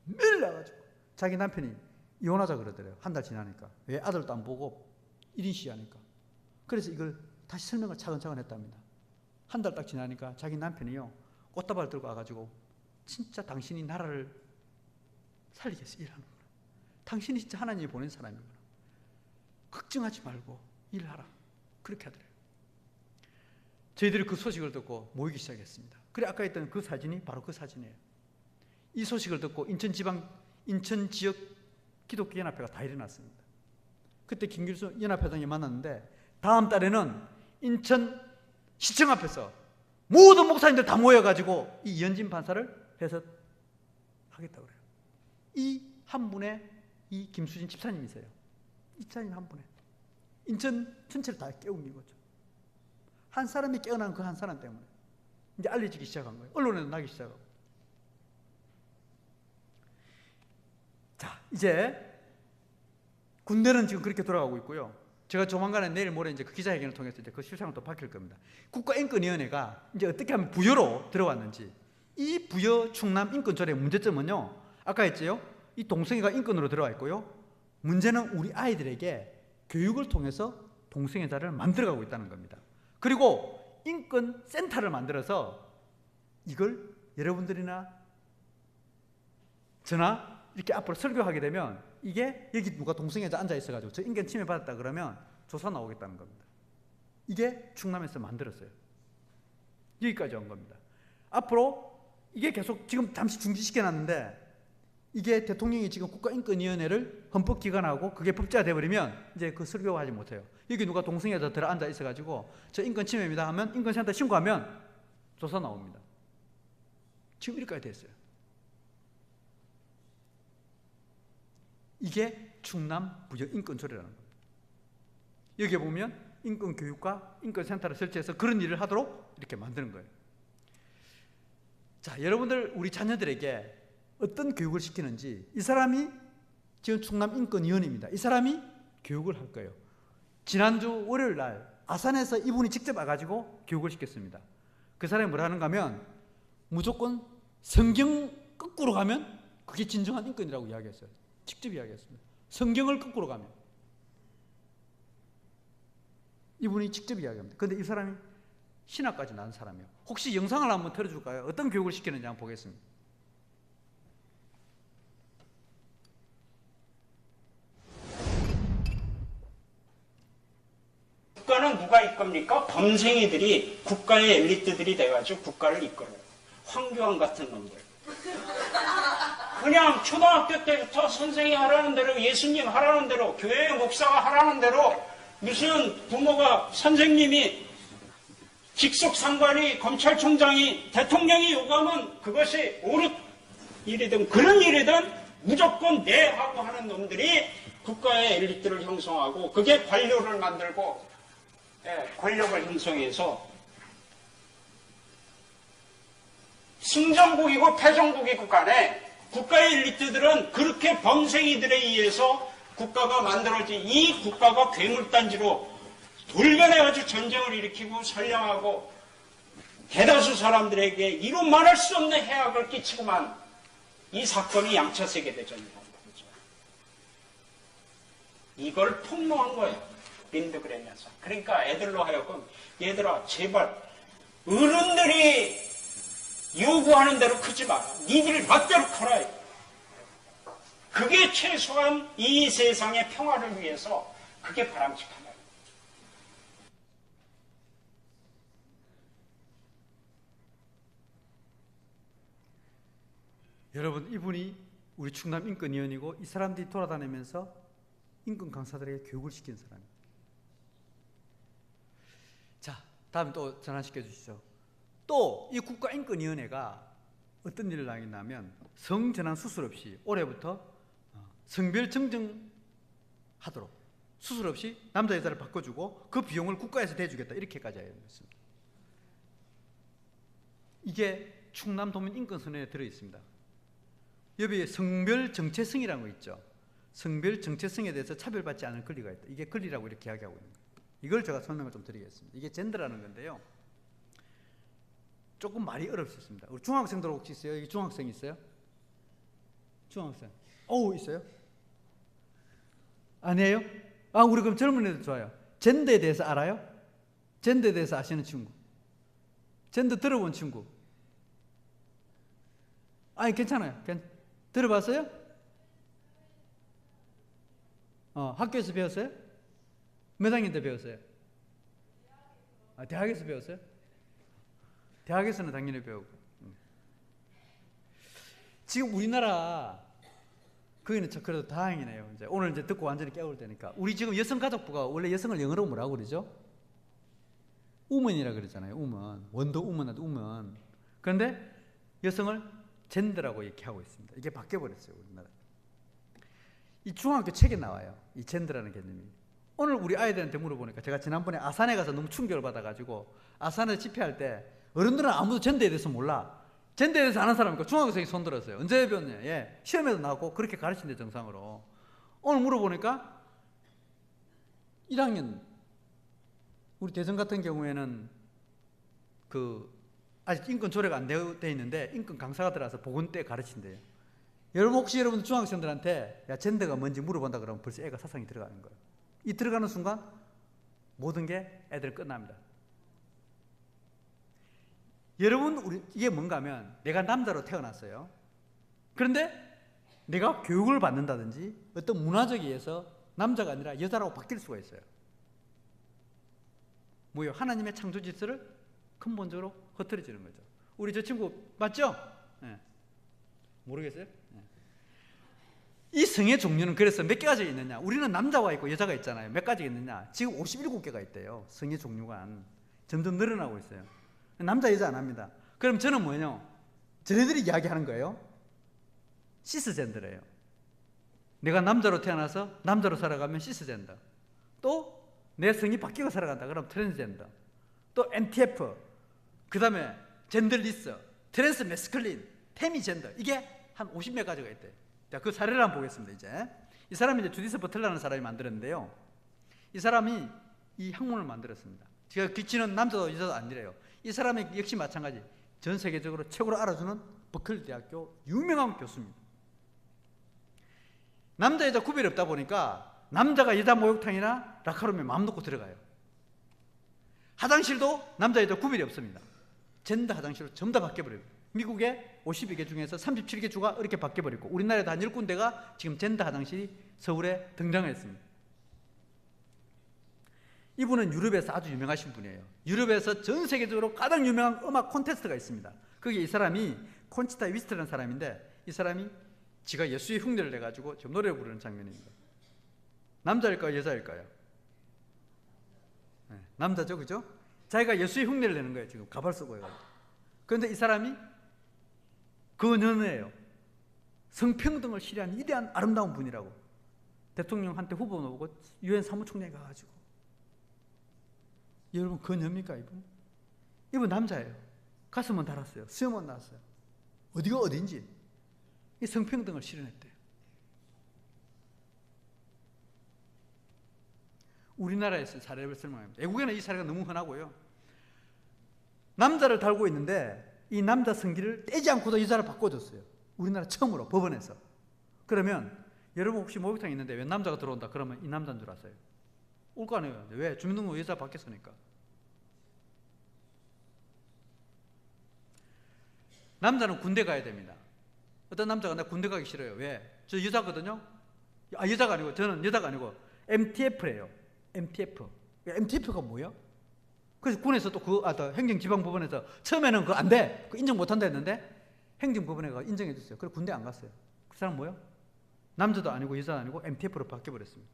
B: 매일 나가지고 자기 남편이 이혼하자 그러더래요. 한 달 지나니까. 왜? 아들도 안 보고 1인 시위하니까. 그래서 이걸 다시 설명을 차근차근 했답니다. 한 달 딱 지나니까 자기 남편이요 꽃다발 들고 와가지고 진짜 당신이 나라를 살리기 위해서 일하는구나. 당신이 진짜 하나님이 보낸 사람이구나. 걱정하지 말고 일하라. 그렇게 하더래요. 저희들이 그 소식을 듣고 모이기 시작했습니다. 그래 아까 했던 그 사진이 바로 그 사진이에요. 이 소식을 듣고 인천 지역 기독교 연합회가 다 일어났습니다. 그때 김길수 연합회장이 만났는데 다음 달에는 인천 시청 앞에서 모든 목사님들 다 모여가지고 이 이현진 판사를 해석하겠다고 그래요. 이 한 분의 이 김수진 집사님이세요. 집사님 한 분에 인천 전체를 다 깨우는 거죠. 한 사람이 깨어난 그 한 사람 때문에 이제 알려지기 시작한 거예요. 언론에도 나기 시작하고. 자, 이제 군대는 지금 그렇게 돌아가고 있고요. 제가 조만간에 내일 모레 이제 그 기자회견을 통해서 이제 그 실상은 또 바뀔 겁니다. 국가인권위원회가 이제 어떻게 하면 부여로 들어왔는지, 이 부여 충남 인권조례 문제점은요, 아까 했죠. 이 동성애가 인권으로 들어와 있고요. 문제는 우리 아이들에게 교육을 통해서 동성애자를 만들어가고 있다는 겁니다. 그리고 인권 센터를 만들어서 이걸 여러분들이나 저나 이렇게 앞으로 설교하게 되면 이게 여기 누가 동성애자 앉아 있어가지고 저 인권 침해 받았다 그러면 조사 나오겠다는 겁니다. 이게 충남에서 만들었어요. 여기까지 온 겁니다. 앞으로 이게 계속 지금 잠시 중지시켜놨는데 이게 대통령이 지금 국가인권위원회를 헌법기관하고 그게 법제화돼 버리면 이제 그 설교하지 못해요. 여기 누가 동성애자 들어 앉아 있어가지고 저 인권 침해입니다 하면 인권센터 신고하면 조사 나옵니다. 지금 이렇게까지 됐어요. 이게 충남 부여 인권조례라는 겁니다. 여기에 보면 인권교육과 인권센터를 설치해서 그런 일을 하도록 이렇게 만드는 거예요. 자, 여러분들 우리 자녀들에게 어떤 교육을 시키는지 이 사람이 지금 충남인권위원회입니다. 이 사람이 교육을 할 거예요. 지난주 월요일 날 아산에서 이분이 직접 와가지고 교육을 시켰습니다. 그 사람이 뭐라 하는가 하면 무조건 성경 거꾸로 가면 그게 진정한 인권이라고 이야기했어요. 직접 이야기했습니다. 성경을 거꾸로 가면. 이분이 직접 이야기합니다. 그런데 이 사람이 신학까지 난 사람이에요. 혹시 영상을 한번 틀어줄까요? 어떤 교육을 시키는지 한번 보겠습니다.
C: 국가는 누가 이끕니까? 범생이들이 국가의 엘리트들이 돼가지고 국가를 이끌어요. 황교안 같은 놈들. 그냥 초등학교 때부터 선생이 하라는 대로, 예수님 하라는 대로, 교회 목사가 하라는 대로, 무슨 부모가, 선생님이, 직속상관이, 검찰총장이, 대통령이 요구하면 그것이 옳은 일이든 그런 일이든 무조건 네 하고 하는 놈들이 국가의 엘리트를 형성하고 그게 관료를 만들고 권력을 형성해서 승전국이고 패전국이고 간에 국가의 엘리트들은 그렇게 범생이들에 의해서 국가가 만들어진 이 국가가 괴물단지로 돌변해가지고 전쟁을 일으키고 선량하고 대다수 사람들에게 이루 말할 수 없는 해악을 끼치고만 이 사건이 양차 세계대전이라는 거죠. 이걸 폭로한 거예요. 린드그렌에서. 그러니까 애들로 하여금 얘들아 제발 어른들이 요구하는 대로 크지 마라. 니들 멋대로 커라. 그게 최소한 이 세상의 평화를 위해서 그게 바람직하다.
B: 여러분, 이분이 우리 충남인권위원이고 이 사람들이 돌아다니면서 인권 강사들에게 교육을 시킨 사람이에요. 자, 다음 또 전환시켜 주시죠. 또 이 국가인권위원회가 어떤 일을 하겠냐면 성전환 수술 없이 올해부터 성별 정정하도록 수술 없이 남자 여자를 바꿔주고 그 비용을 국가에서 대주겠다 이렇게까지 하였습니다. 이게 충남도민 인권선언에 들어있습니다. 여기에 성별 정체성이라는 거 있죠. 성별 정체성에 대해서 차별받지 않을 권리가 있다. 이게 권리라고 이렇게 이야기하고 있는 거예요. 이걸 제가 설명을 좀 드리겠습니다. 이게 젠더라는 건데요. 조금 말이 어렵습니다. 우리 중학생들 혹시 있어요? 여기 중학생 있어요? 중학생. 있어요? 아니에요? 우리 그럼 젊은 애들 좋아요. 젠더에 대해서 알아요? 젠더에 대해서 아시는 친구? 젠더 들어본 친구? 아니, 괜찮아요. 들어봤어요? 학교에서 배웠어요? 몇 학년 때 배웠어요? 대학에서 배웠어요? 대학에서는 당연히 배우고. 지금 우리나라 그게는 그래도 다행이네요. 이제 오늘 이제 듣고 완전히 깨울 때니까. 우리 지금 여성가족부가 원래 여성을 영어로 뭐라고 그러죠? 우먼이라 그러잖아요. 우먼. 원더 우먼하고 우먼. 그런데 여성을 젠더라고 이렇게 하고 있습니다. 이게 바뀌어버렸어요, 우리나라. 이 중학교 책에 나와요. 이 젠더라는 개념이. 오늘 우리 아이들한테 물어보니까 제가 지난번에 아산에 가서 너무 충격을 받아가지고 아산에 집회할 때 어른들은 아무도 젠더에 대해서 몰라. 젠더에 대해서 아는 사람이니까 중학생이 손 들었어요. 언제 배웠냐? 시험에도 나왔고 그렇게 가르친대, 정상으로. 오늘 물어보니까 1학년 우리 대전 같은 경우에는 아직 인권 조례가 안 되어 있는데 인권 강사가 들어와서 보건 때 가르친대요. 여러분 혹시 여러분 중학생들한테 야 젠더가 뭔지 물어본다 그러면 벌써 애가 사상이 들어가는 거예요. 이 들어가는 순간 모든 게 애들 끝납니다. 여러분 이게 뭔가 하면 내가 남자로 태어났어요. 그런데 내가 교육을 받는다든지 어떤 문화적 이유에서 남자가 아니라 여자라고 바뀔 수가 있어요. 뭐요? 하나님의 창조 질서를 근본적으로 흐트러지는 거죠. 우리 저 친구 맞죠? 네. 모르겠어요? 네. 이 성의 종류는 그래서 몇 개가 있느냐? 우리는 남자가 있고 여자가 있잖아요. 몇 가지 있느냐? 지금 57개가 있대요. 성의 종류가 점점 늘어나고 있어요. 남자 여자 안 합니다. 그럼 저는 뭐냐? 저희들이 이야기하는 거예요. 시스젠더래요. 내가 남자로 태어나서 남자로 살아가면 시스젠더. 또 내 성이 바뀌고 살아간다. 그럼 트랜스젠더. 또 NTF. 그 다음에 젠더리스, 트랜스 메스클린, 테미젠더. 이게 한 50몇 가지가 있대요. 자, 그 사례를 한번 보겠습니다. 이제 이 사람이 이제 주디스 버틀러라는 사람이 만들었는데요. 이 사람이 이 학문을 만들었습니다. 제가 기치는 남자도 여자도 아니래요. 이 사람이 역시 마찬가지. 전 세계적으로 최고로 알아주는 버클리 대학교 유명한 교수입니다. 남자 여자 구별이 없다 보니까 남자가 여자 목욕탕이나 라카룸에 마음 놓고 들어가요. 화장실도 남자 여자 구별이 없습니다. 젠더 화장실로 전부 다 바뀌어버려요. 미국의 52개 중에서 37개 주가 이렇게 바뀌어버리고 우리나라에도 한 10군데가 지금 젠더 화장실이 서울에 등장했습니다. 이분은 유럽에서 아주 유명하신 분이에요. 유럽에서 전 세계적으로 가장 유명한 음악 콘테스트가 있습니다. 그게 이 사람이 콘치타 위스트라는 사람인데 이 사람이 지가 예수의 흉내를 내가지고 지금 노래 부르는 장면입니다. 남자일까요? 여자일까요? 네, 남자죠, 그죠? 자기가 예수의 흉내를 내는 거예요. 지금 가발 쓰고 해가지고. 그런데 이 사람이 근연애예요. 성평등을 실현한 위대한 아름다운 분이라고. 대통령한테 후보 나오고 유엔 사무총장에 가가지고. 여러분 근연입니까 이분? 이분 남자예요. 가슴은 달았어요. 수염은 났어요. 어디가 어딘지 이 성평등을 실현했대요. 우리나라에서 사례를 설명합니다. 외국에는 이 사례가 너무 흔하고요. 남자를 달고 있는데 이 남자 성기를 떼지 않고도 여자를 바꿔줬어요. 우리나라 처음으로 법원에서. 그러면 여러분 혹시 목욕탕에 있는데 왜 남자가 들어온다 그러면 이 남자인 줄 아세요? 올 거 아니에요. 왜? 주민등록 여자 바뀌었으니까. 남자는 군대 가야 됩니다. 어떤 남자가 나 군대 가기 싫어요. 왜? 저 여자거든요. 여자가 아니고 저는 여자가 아니고 MTF래요. MTF. MTF가 뭐야? 그래서 군에서 또 행정지방법원에서 처음에는 그거 안 돼. 그거 인정 못 한다 했는데 행정법원에 가 인정해 줬어요. 그래서 군대 안 갔어요. 그 사람 뭐야? 남자도 아니고 여자도 아니고 MTF로 바뀌어 버렸습니다.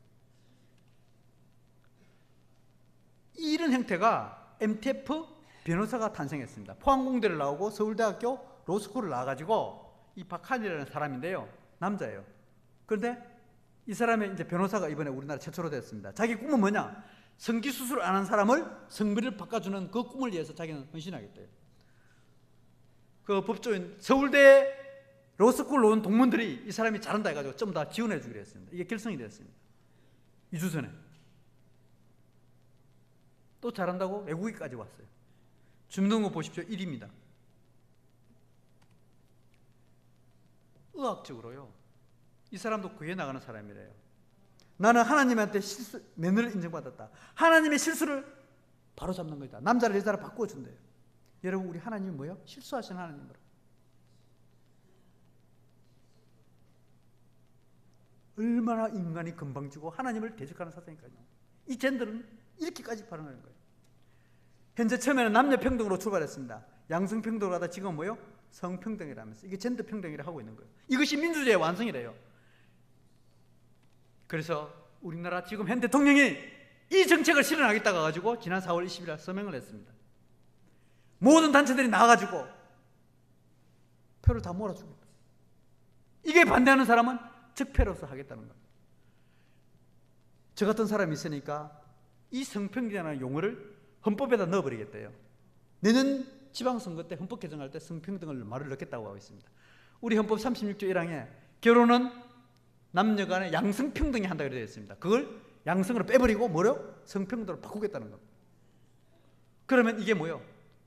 B: 이런 형태가 MTF 변호사가 탄생했습니다. 포항공대를 나오고 서울대학교 로스쿨을 나와가지고 이 박한이라는 사람인데요. 남자예요. 그런데 이 사람의 이제 변호사가 이번에 우리나라 최초로 됐습니다. 자기 꿈은 뭐냐? 성기 수술 안 한 사람을 성비를 바꿔주는 그 꿈을 위해서 자기는 헌신하겠대요. 그 법조인 서울대 로스쿨 온 동문들이 이 사람이 잘한다 해가지고 좀 더 지원해 주기로 했습니다. 이게 결성이 됐습니다. 2주 전에. 또 잘한다고 외국인까지 왔어요. 주민등록 보십시오. 1위입니다. 의학적으로요. 이 사람도 교회 나가는 사람이래요. 나는 하나님한테 면허를 인정받았다. 하나님의 실수를 바로 잡는 거다. 남자를 여자를 바꿔준대요. 여러분 우리 하나님이 뭐예요? 실수하신 하나님으로. 얼마나 인간이 건방지고 하나님을 대적하는 사상일까요? 이 젠더는 이렇게까지 발언하는 거예요. 현재 처음에는 남녀평등으로 출발했습니다. 양성평등으로 하다 지금 뭐예요? 성평등이라면서 이게 젠더평등이라 하고 있는 거예요. 이것이 민주주의의 완성이래요. 그래서 우리나라 지금 현 대통령이 이 정책을 실현하겠다고 가지고 지난 4월 20일 서명을 했습니다. 모든 단체들이 나와가지고 표를 다 몰아주겠다. 이게 반대하는 사람은 적폐로서 하겠다는 거예요. 저 같은 사람이 있으니까 이 성평등이라는 용어를 헌법에다 넣어버리겠대요. 내년 지방선거 때 헌법 개정할 때 성평등을 말을 넣겠다고 하고 있습니다. 우리 헌법 36조 1항에 결혼은 남녀 간의 양성평등이 한다고 되어 있습니다. 그걸 양성으로 빼버리고 뭐로? 성평등으로 바꾸겠다는 겁니다. 그러면 이게 뭐예요?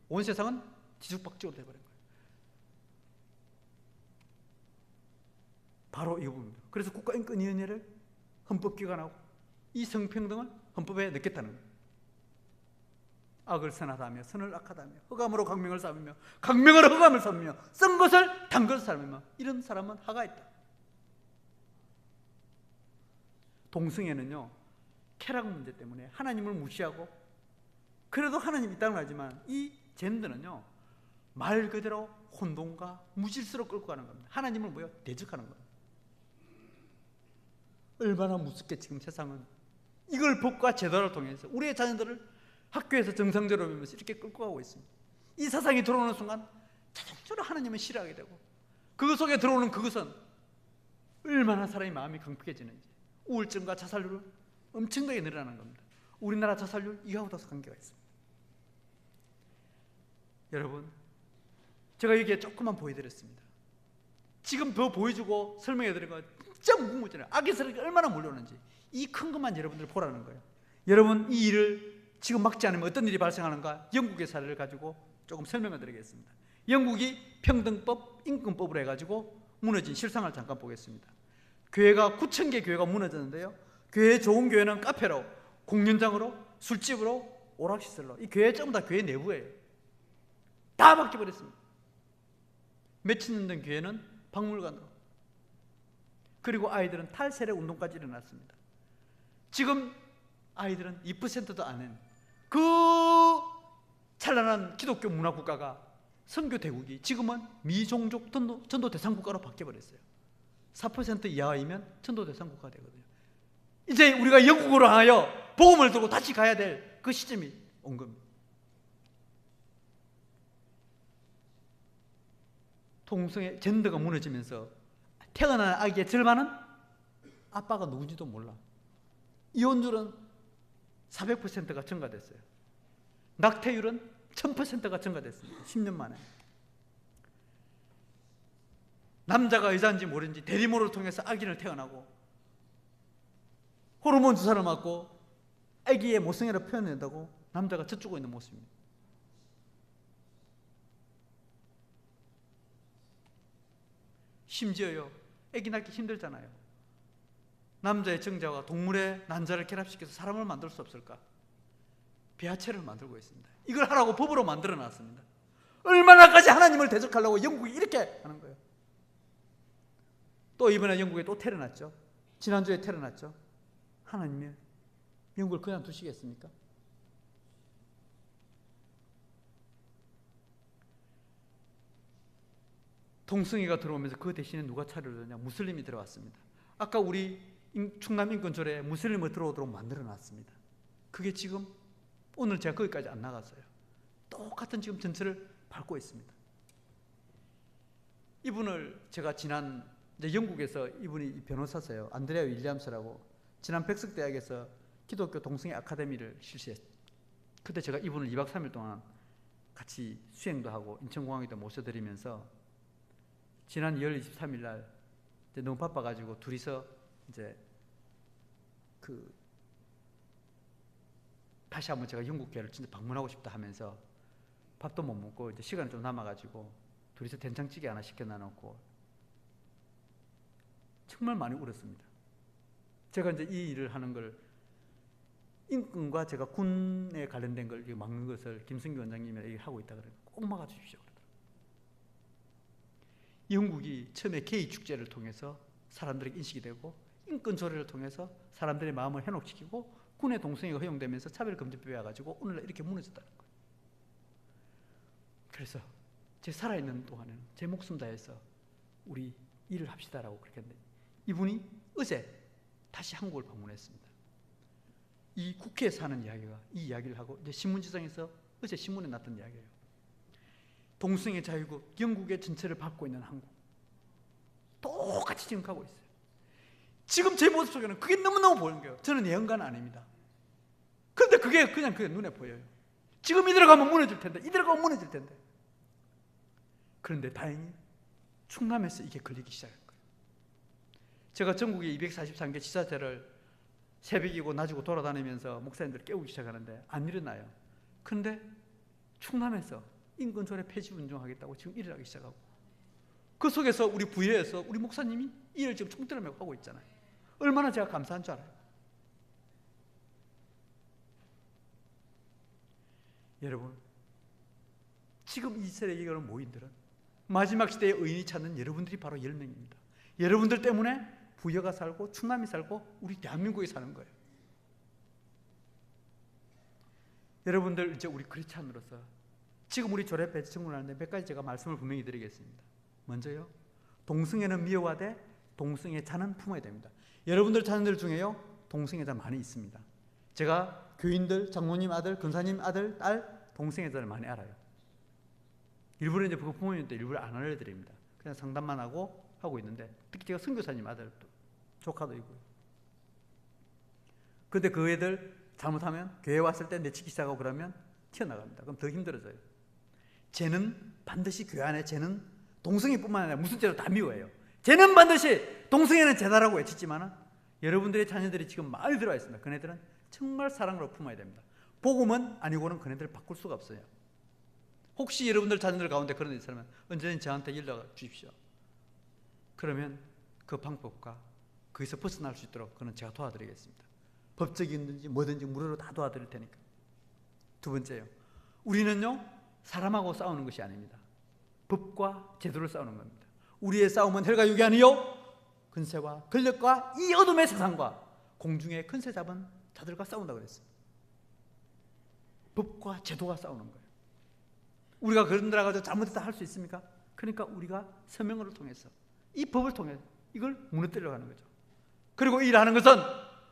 B: 온 세상은 뒤죽박죽으로 돼버린 거예요. 바로 이 부분입니다. 그래서 국가인권위원회를 헌법기관하고 이 성평등을 헌법에 넣겠다는 거예요. 악을 선하다며 선을 악하다며 흑암으로 강명을 삼으며 강명으로 흑암을 삼으며 쓴 것을 단 것을 삼으며 이런 사람은 하가 있다. 동성애는요, 쾌락 문제 때문에 하나님을 무시하고 그래도 하나님이 있다는 하지만 이 젠더는요, 말 그대로 혼돈과 무질서로 끌고 가는 겁니다. 하나님을 뭐요? 대적하는 겁니다. 얼마나 무섭게 지금 세상은 이걸 법과 제도를 통해서 우리의 자녀들을 학교에서 정상적으로 배우면서 이렇게 끌고 가고 있습니다. 이 사상이 들어오는 순간 자동적으로 하나님을 싫어하게 되고 그 속에 들어오는 그것은 얼마나 사람의 마음이 강팍해지는지 우울증과 자살률은 엄청나게 늘어나는 겁니다. 우리나라 자살률 이하고도 관계가 있습니다. 여러분, 제가 여기에 조금만 보여드렸습니다. 지금 더 보여주고 설명해드린 거 진짜 무궁무진해요. 악의 세력이 얼마나 몰려오는지 이 큰 것만 여러분들 보라는 거예요. 여러분, 이 일을 지금 막지 않으면 어떤 일이 발생하는가? 영국의 사례를 가지고 조금 설명해 드리겠습니다. 영국이 평등법, 인권법으로 해가지고 무너진 실상을 잠깐 보겠습니다. 교회가 9,000개 교회가 무너졌는데요, 교회 좋은 교회는 카페로, 공연장으로, 술집으로, 오락시설로, 이 교회 전부 다 교회 내부예요. 다 바뀌어버렸습니다. 몇천 년 된 교회는 박물관으로, 그리고 아이들은 탈세례 운동까지 일어났습니다. 지금 아이들은 2%도 안 한 그 찬란한 기독교 문화 국가가, 선교 대국이 지금은 미종족 전도 대상 국가로 바뀌어버렸어요. 4% 이하이면 전도 대상 국가가 되거든요. 이제 우리가 영국으로 하여 복음을 들고 다시 가야 될 그 시점이 온 겁니다. 동성애 젠더가 무너지면서 태어난 아기의 절반은 아빠가 누군지도 몰라. 이혼율은 400%가 증가됐어요. 낙태율은 1000%가 증가됐습니다. 10년 만에. 남자가 여자인지 모르는지 대리모를 통해서 아기를 태어나고 호르몬 주사를 맞고 아기의 모성애를 표현한다고 남자가 젖주고 있는 모습입니다. 심지어요, 아기 낳기 힘들잖아요. 남자의 정자와 동물의 난자를 결합시켜서 사람을 만들 수 없을까? 배아체를 만들고 있습니다. 이걸 하라고 법으로 만들어 놨습니다. 얼마나까지 하나님을 대적하려고 영국이 이렇게 하는 거예요. 또 이번에 영국에 또 테러 났죠. 지난주에 테러 났죠. 하나님이 영국을 그냥 두시겠습니까? 동성애가 들어오면서 그 대신에 누가 차려를 하냐? 무슬림이 들어왔습니다. 아까 우리 충남 인권조례에 무슬림을 들어오도록 만들어놨습니다. 그게 지금 오늘 제가 거기까지 안 나갔어요. 똑같은 지금 전철을 밟고 있습니다. 이분을 제가 지난 이제 영국에서 이분이 변호사세요. 안드레아 윌리엄스라고 지난 백석대학에서 기독교 동성애 아카데미를 실시했어요. 그때 제가 이분을 2박 3일 동안 같이 수행도 하고 인천공항에도 모셔드리면서 지난 2월 23일 날 이제 너무 바빠가지고 둘이서 이제 다시 한번 제가 영국 교회를 진짜 방문하고 싶다 하면서 밥도 못 먹고 이제 시간이 좀 남아가지고 둘이서 된장찌개 하나 시켜 놔놓고 정말 많이 울었습니다. 제가 이제 이 일을 하는 걸 인권과 제가 군에 관련된 걸 막는 것을 김승기 원장님이 하고 있다 그래요. 꼭 막아주십시오. 영국이 처음에 게이 축제를 통해서 사람들에게 인식이 되고 인권 조례를 통해서 사람들의 마음을 현혹시키고 군의 동성애가 허용되면서 차별금지법이 와가지고 오늘날 이렇게 무너졌다는 거예요. 그래서 제 살아있는 동안에는 제 목숨 다해서 우리 일을 합시다라고 그렇게 했는데 이분이 어제 다시 한국을 방문했습니다. 이 국회에서 하는 이야기가 이 이야기를 하고 이제 신문지상에서 어제 신문에 났던 이야기예요. 동성애 자유국 영국의 전체를 밟고 있는 한국 똑같이 지금 가고 있어요. 지금 제 모습 속에는 그게 너무너무 보이는 거예요. 저는 예언가는 아닙니다. 그런데 그게 그냥 눈에 보여요. 지금 이대로 가면 무너질 텐데 이대로 가면 무너질 텐데 그런데 다행히 충남에서 이게 걸리기 시작한 거예요. 제가 전국에 243개 지자체를 새벽이고 낮이고 돌아다니면서 목사님들 깨우기 시작하는데 안 일어나요. 그런데 충남에서 인권조례 폐지 운동하겠다고 지금 일어나기 시작하고 그 속에서 우리 부여에서 우리 목사님이 이 일을 지금 총대를 메고 하고 있잖아요. 얼마나 제가 감사한 줄 알아요. 여러분, 지금 이스라엘에 오는 모인들은 마지막 시대의 의인이 찾는 여러분들이 바로 10명입니다. 여러분들 때문에 부여가 살고 충남이 살고 우리 대한민국이 사는 거예요. 여러분들, 이제 우리 크리스찬으로서 지금 우리 조례패 청문하는데 몇 가지 제가 말씀을 분명히 드리겠습니다. 먼저요, 동성애는 미워하되 동성애 자는 품어야 됩니다. 여러분들 자녀들 중에요, 동성애자 많이 있습니다. 제가 교인들, 장모님 아들, 근사님 아들, 딸 동성애자를 많이 알아요. 일부러 이제 그 부모님한테 일부러 안 알려드립니다. 그냥 상담만 하고 있는데, 특히 제가 선교사님 아들 조카도 있고요. 그런데 그 애들 잘못하면 교회 왔을 때 내치기 시작하고 그러면 튀어나갑니다. 그럼 더 힘들어져요. 쟤는 반드시 교회 안에 쟤는 동성애뿐만 아니라 무슨 죄도 다 미워해요. 쟤는 반드시 동성애는 죄다라고 외치지만 여러분들의 자녀들이 지금 많이 들어와 있습니다. 그네들은 정말 사랑으로 품어야 됩니다. 복음은 아니고는 그네들을 바꿀 수가 없어요. 혹시 여러분들 자녀들 가운데 그런 데 있으면 언제든지 저한테 연락 주십시오. 그러면 그 방법과 거기서 벗어날 수 있도록 그는 제가 도와드리겠습니다. 법적이든지 뭐든지 무료로 다 도와드릴 테니까. 두 번째요, 우리는요 사람하고 싸우는 것이 아닙니다. 법과 제도를 싸우는 겁니다. 우리의 싸움은 혈과 육이 아니요 근세와 권력과 이 어둠의 세상과 공중의 근세 잡은 자들과 싸운다고 그랬어요. 법과 제도가 싸우는 거예요. 우리가 그런 데라 가지고 잘못했다 할 수 있습니까? 그러니까 우리가 서명을 통해서 이 법을 통해 이걸 무너뜨리려고 하는 거죠. 그리고 일하는 것은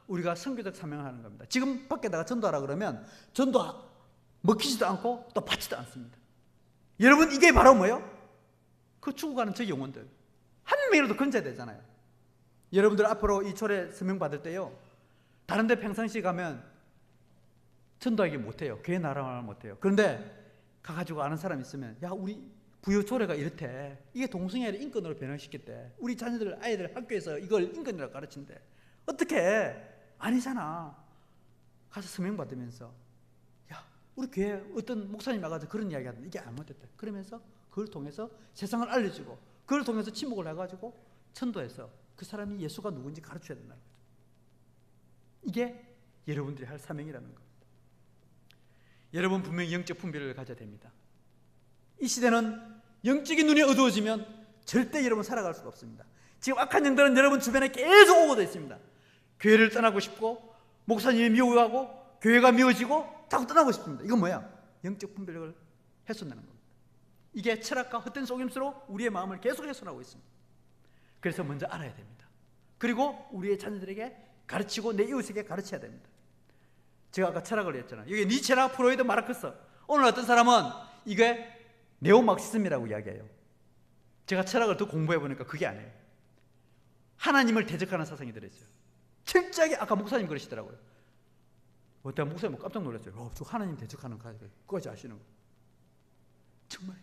B: 우리가 선교적 사명을 하는 겁니다. 지금 밖에다가 전도하라 그러면 전도 먹히지도 않고 또 받지도 않습니다. 여러분, 이게 바로 뭐예요? 그 죽어가는 저 영혼들 한 명이라도 건져야 되잖아요. 여러분들 앞으로 이 초래 서명 받을 때요, 다른 데 평상시 가면 전도하기 못해요. 교회 나라말 못해요. 그런데 가가지고 아는 사람 있으면, 야, 우리 부여 초래가 이렇대, 이게 동성애를 인권으로 변형시켰대, 우리 자녀들 아이들 학교에서 이걸 인권이라고 가르친대, 어떻게 아니잖아. 가서 서명 받으면서, 야, 우리 교회 어떤 목사님 와가지고 그런 이야기 하던데 이게 잘못됐대. 그러면서 그걸 통해서 세상을 알려주고 그걸 통해서 침묵을 해가지고 전도해서 그 사람이 예수가 누군지 가르쳐야 된다는 거죠. 이게 여러분들이 할 사명이라는 겁니다. 여러분, 분명히 영적 분별을 가져야 됩니다. 이 시대는 영적인 눈이 어두워지면 절대 여러분 살아갈 수가 없습니다. 지금 악한 영들은 여러분 주변에 계속 오고 있습니다. 교회를 떠나고 싶고 목사님이 미워하고 교회가 미워지고 자꾸 떠나고 싶습니다. 이건 뭐야? 영적 분별력을 훼손하는 겁니다. 이게 철학과 헛된 속임수로 우리의 마음을 계속 훼손하고 있습니다. 그래서 먼저 알아야 됩니다. 그리고 우리의 자녀들에게 가르치고 내 이웃에게 가르쳐야 됩니다. 제가 아까 철학을 했잖아요. 여기 니체나 프로이드, 마르크스. 오늘 어떤 사람은 이게 네오마르크시즘이라고 이야기해요. 제가 철학을 더 공부해 보니까 그게 아니에요. 하나님을 대적하는 사상이 들어있어요. 철저하게 아까 목사님 그러시더라고요. 어떤 목사님 깜짝 놀랐어요. 저 하나님 대적하는 거지 아시는 거. 정말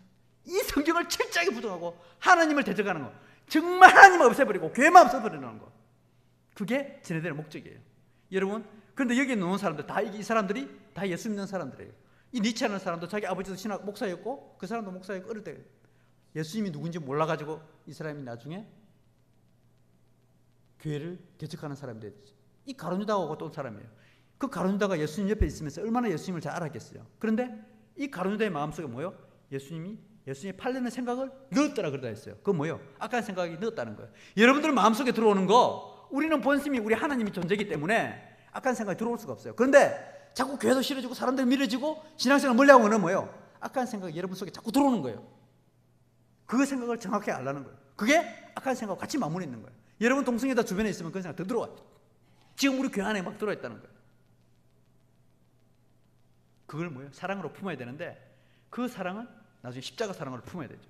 B: 이 성경을 철저하게 부정하고 하나님을 대적하는 거, 정말 하나님을 없애버리고 교회만 없애버리는 거, 그게 지네들의 목적이에요. 여러분, 그런데 여기 놓은 사람들 다 이 사람들이 다 예수 믿는 사람들이에요. 이 니체하는 사람도 자기 아버지도 신학 목사였고 그 사람도 목사였고 어릴 때 예수님이 누군지 몰라가지고 이 사람이 나중에 교회를 대적하는 사람이 됐죠. 이 가룟유다하고 또 온 사람이에요. 그 가룟유다가 예수님 옆에 있으면서 얼마나 예수님을 잘 알았겠어요. 그런데 이 가룟유다의 마음속에 뭐예요? 예수님이 팔려는 생각을 넣었더라 그러다 했어요. 그건 뭐예요? 악한 생각이 넣었다는 거예요. 여러분들 마음속에 들어오는 거, 우리는 본심이 우리 하나님이 존재이기 때문에 악한 생각이 들어올 수가 없어요. 그런데 자꾸 교회도 싫어지고 사람들 밀어지고 신앙생활 멀리하고 오는 뭐예요? 악한 생각이 여러분 속에 자꾸 들어오는 거예요. 그 생각을 정확히 알라는 거예요. 그게 악한 생각과 같이 맞물려 있는 거예요. 여러분 동성애자 주변에 있으면 그 생각 더 들어와요. 지금 우리 교회 안에 막 들어와 있다는 거예요. 그걸 뭐예요? 사랑으로 품어야 되는데 그 사랑은 나중에 십자가 사랑으로 품어야 되죠.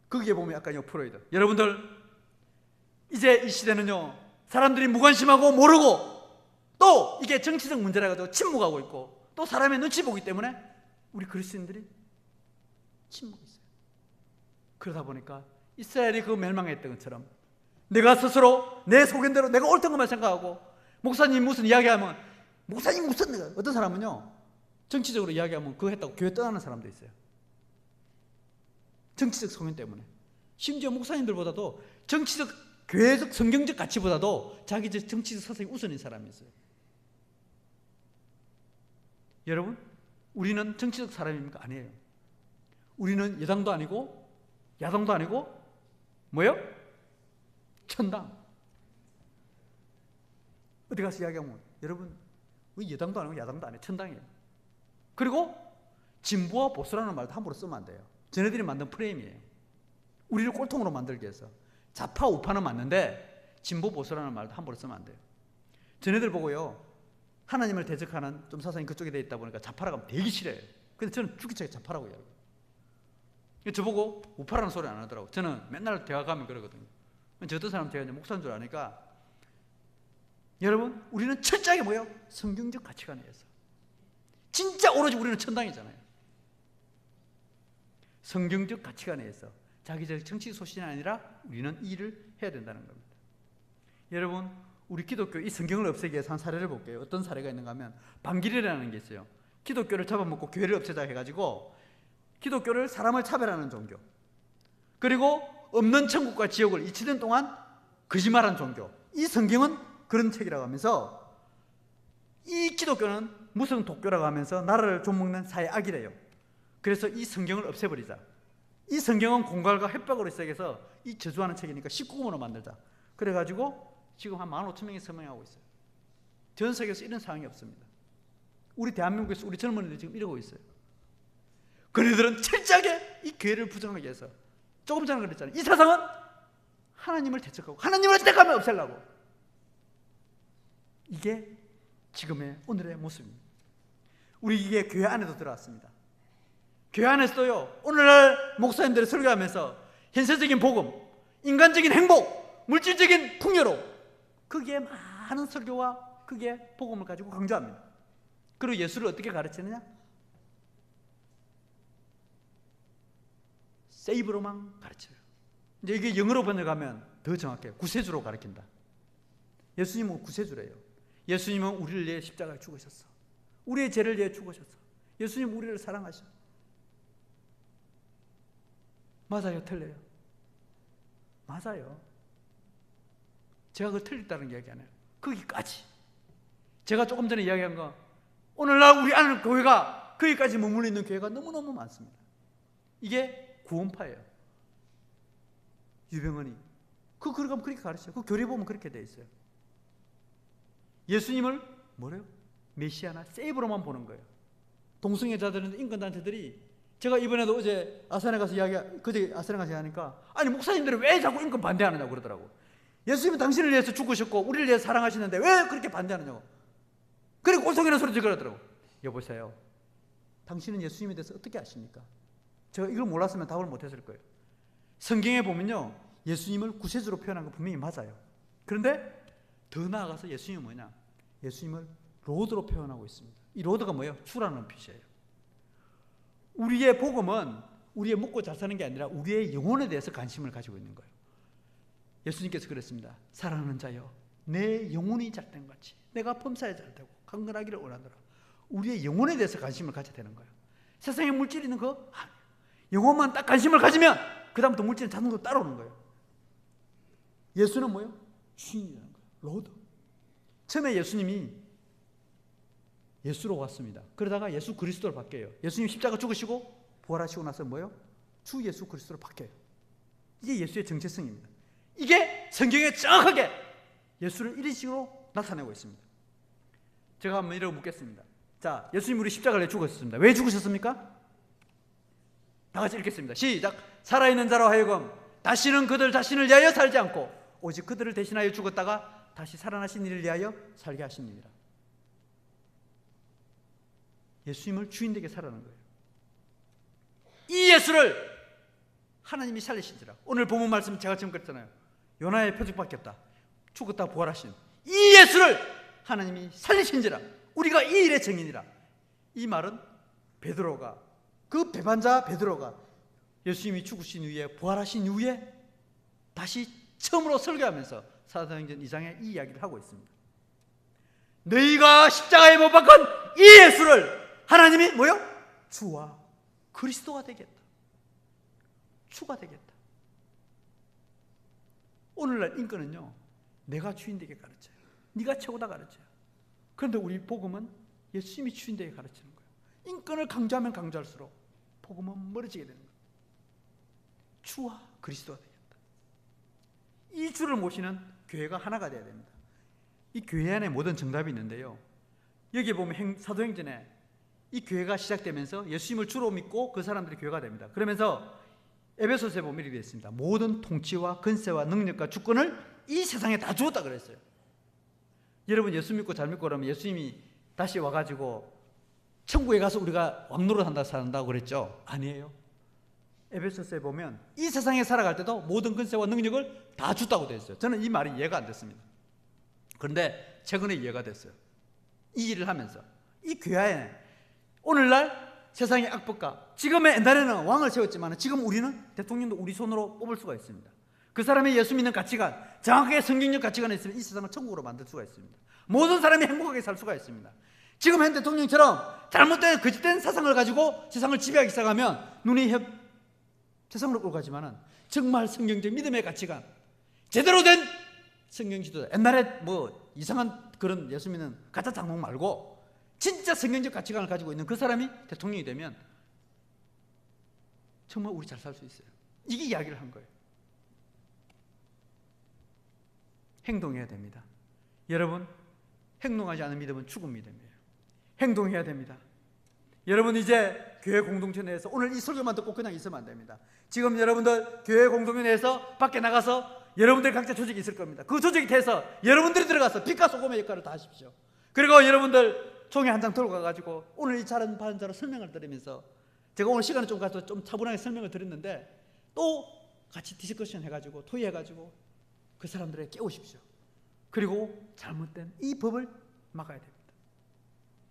B: 거기에 보면 약간 프로이드. 여러분들, 이제 이 시대는요, 사람들이 무관심하고 모르고 또 이게 정치적 문제라 가지고 침묵하고 있고 또 사람의 눈치 보기 때문에 우리 그리스도인들이 침묵했어요. 그러다 보니까 이스라엘이 그 멸망했던 것처럼 내가 스스로 내 소견대로 내가 옳던 것만 생각하고 목사님 무슨 이야기하면 목사님 무슨, 어떤 사람은요 정치적으로 이야기하면 그거 했다고 교회 떠나는 사람도 있어요. 정치적 소견 때문에. 심지어 목사님들보다도 정치적, 교회적, 성경적 가치보다도 자기적 정치적 사상이 우선인 사람이 있어요. 여러분, 우리는 정치적 사람입니까? 아니에요. 우리는 여당도 아니고 야당도 아니고 뭐요? 천당. 어디 가서 이야기하면 여러분, 우리 여당도 아니고 야당도 아니에요. 천당이에요. 그리고 진보와 보수라는 말도 함부로 쓰면 안 돼요. 쟤네들이 만든 프레임이에요. 우리를 꼴통으로 만들기 위해서. 좌파 우파는 맞는데 진보 보수라는 말도 함부로 쓰면 안 돼요. 쟤네들 보고요, 하나님을 대적하는 좀 사상이 그쪽에 돼 있다 보니까 좌파라고 하면 되게 싫어요. 근데 저는 죽기차게 좌파라고 해요. 저보고 우파라는 소리 안 하더라고요. 저는 맨날 대화 가면 그러거든요. 저 어떤 사람 제가 이제 목사인 줄 아니까, 여러분, 우리는 철저하게 뭐예요? 성경적 가치관에 의해서. 진짜 오로지 우리는 천당이잖아요. 성경적 가치관에 의해서 자기적 정치 소신이 아니라 우리는 이 일을 해야 된다는 겁니다. 여러분, 우리 기독교 이 성경을 없애기 위해서 한 사례를 볼게요. 어떤 사례가 있는가 하면 반길이라는 게 있어요. 기독교를 잡아먹고 교회를 없애자 해가지고 기독교를 사람을 차별하는 종교, 그리고 없는 천국과 지옥을 2000년 동안 거짓말한 종교, 이 성경은 그런 책이라고 하면서 이 기독교는 무슨 독교라고 하면서 나라를 좀먹는 사회 악이래요. 그래서 이 성경을 없애버리자. 이 성경은 공갈과 협박으로 시작해서 이 저주하는 책이니까 19금으로 만들자. 그래가지고 지금 한 15,000명이 서명하고 있어요. 전 세계에서 이런 상황이 없습니다. 우리 대한민국에서 우리 젊은이들이 지금 이러고 있어요. 그들은 철저하게 이 교회를 부정하기 위해서, 조금 전에 그랬잖아요, 이 사상은 하나님을 대적하고 하나님을 대적하면 없애려고. 이게 지금의 오늘의 모습입니다. 우리 이게 교회 안에도 들어왔습니다. 교회 안에서도요, 오늘날 목사님들이 설교하면서 현세적인 복음, 인간적인 행복, 물질적인 풍요로, 거기에 많은 설교와 그게 복음을 가지고 강조합니다. 그리고 예수를 어떻게 가르치느냐? 세이브로만 가르쳐요. 이제 이게 영어로 번역하면 더 정확해요. 구세주로 가르친다. 예수님은 구세주래요. 예수님은 우리를 위해 십자가에 죽으셨어. 우리의 죄를 위해 죽으셨어. 예수님 우리를 사랑하셔. 맞아요? 틀려요? 맞아요. 제가 그걸 틀렸다는 이야기 안 해요. 거기까지. 제가 조금 전에 이야기한 거, 오늘날 우리 안에 교회가 거기까지 머물러 있는 교회가 너무너무 많습니다. 이게 구원파예요. 유병헌이 그 글을 가면 그렇게 가르쳐요. 그 교리 보면 그렇게 돼 있어요. 예수님을 뭐래요? 메시아나 세이브로만 보는 거예요. 동성애자들은 인권단체들이, 제가 이번에도 어제 아산에 가서 그제 아산에 가서 하니까, 아니 목사님들은 왜 자꾸 인권 반대하느냐고 그러더라고. 예수님은 당신을 위해서 죽으셨고 우리를 위해서 사랑하시는데 왜 그렇게 반대하느냐고. 그리고 꼴통이라는 소리 그러더라고. 여보세요, 당신은 예수님에 대해서 어떻게 아십니까? 제가 이걸 몰랐으면 답을 못했을 거예요. 성경에 보면요, 예수님을 구세주로 표현한 거 분명히 맞아요. 그런데 더 나아가서 예수님은 뭐냐? 예수님을 로드로 표현하고 있습니다. 이 로드가 뭐예요? 주라는 뜻이에요. 우리의 복음은 우리의 먹고 잘 사는 게 아니라 우리의 영혼에 대해서 관심을 가지고 있는 거예요. 예수님께서 그랬습니다. 사랑하는 자여, 내 영혼이 잘된 같이 내가 범사에 잘되고 강건하기를 원하노라. 우리의 영혼에 대해서 관심을 가져야 되는 거예요. 세상에 물질이 있는 거 아니에요. 영혼만 딱 관심을 가지면 그 다음부터 물질은 자동으로 따라오는 거예요. 예수는 뭐예요? 주인이라는 거예요. 로드. 처음에 예수님이 예수로 왔습니다. 그러다가 예수 그리스도로 바뀌어요. 예수님 십자가 죽으시고 부활하시고 나서 뭐예요? 주 예수 그리스도로 바뀌어요. 이게 예수의 정체성입니다. 이게 성경에 정확하게 예수를 이런 식으로 나타내고 있습니다. 제가 한번 이렇게 묻겠습니다. 자, 예수님 우리 십자가를 내 죽으셨습니다. 왜 죽으셨습니까? 다 같이 읽겠습니다. 시작. 살아있는 자로 하여금 다시는 그들 자신을 위하여 살지 않고 오직 그들을 대신하여 죽었다가 다시 살아나신 이를 위하여 살게 하십니다. 예수님을 주인되게 살아가는 거예요. 이 예수를 하나님이 살리신지라. 오늘 본문 말씀 제가 지금 그랬잖아요. 요나의 표적밖에 없다. 죽었다 부활하신 이 예수를 하나님이 살리신지라. 우리가 이 일의 증인이라. 이 말은 베드로가, 그 배반자 베드로가 예수님이 죽으신 이후에 부활하신 이후에 다시 처음으로 설교하면서 사도행전 2장에 이 이야기를 하고 있습니다. 너희가 십자가에 못 박은 이 예수를 하나님이 뭐요? 주와 그리스도가 되겠다. 주가 되겠다. 오늘날 인권은요, 내가 주인 되게 가르쳐요. 네가 최고다 가르쳐요. 그런데 우리 복음은 예수님이 주인 되게 가르치는 거예요. 인권을 강조하면 강조할수록 복음은 멀어지게 되는 거예요. 주와 그리스도가 되겠다. 이 주를 모시는 교회가 하나가 되어야 됩니다. 이 교회 안에 모든 정답이 있는데요, 여기 보면 사도행전에 이 교회가 시작되면서 예수님을 주로 믿고 그 사람들이 교회가 됩니다. 그러면서 에베소서에 보면 이렇게 되어 있습니다. 모든 통치와 권세와 능력과 주권을 이 세상에 다 주었다 그랬어요. 여러분 예수 믿고 잘 믿고 그러면 예수님이 다시 와가지고 천국에 가서 우리가 왕노릇 산다고 그랬죠? 아니에요. 에베소서에 보면 이 세상에 살아갈 때도 모든 권세와 능력을 다 줬다고 되어 있어요. 저는 이 말이 이해가 안 됐습니다. 그런데 최근에 이해가 됐어요. 이 일을 하면서 이 교회에 오늘날 세상의 악법과 지금의 옛날에는 왕을 세웠지만 지금 우리는 대통령도 우리 손으로 뽑을 수가 있습니다. 그 사람이 예수 믿는 가치관, 정확하게 성경적 가치관이 있으면 이 세상을 천국으로 만들 수가 있습니다. 모든 사람이 행복하게 살 수가 있습니다. 지금 현 대통령처럼 잘못된 거짓된 사상을 가지고 세상을 지배하기 시작하면 눈이 세상으로 끌고 가지만은 정말 성경적 믿음의 가치관, 제대로 된 성경 지도자, 옛날에 뭐 이상한 그런 예수 믿는 가짜 장목 말고 진짜 성경적 가치관을 가지고 있는 그 사람이 대통령이 되면 정말 우리 잘 살 수 있어요. 이게 이야기를 한 거예요. 행동해야 됩니다. 여러분, 행동하지 않은 믿음은 죽은 믿음이에요. 행동해야 됩니다. 여러분 이제 교회 공동체 내에서 오늘 이 설교만 듣고 그냥 있으면 안 됩니다. 지금 여러분들 교회 공동체 내에서 밖에 나가서 여러분들 각자 조직이 있을 겁니다. 그 조직이 돼서 여러분들이 들어가서 빛과 소금의 역할을 다 하십시오. 그리고 여러분들 종이 한 장 들고 가가지고 오늘 이 자른 반자로 설명을 드리면서 제가 오늘 시간을 좀 가서 좀 차분하게 설명을 드렸는데 또 같이 디스커션 해가지고 토의해가지고 그 사람들에게 깨우십시오. 그리고 잘못된 이 법을 막아야 됩니다.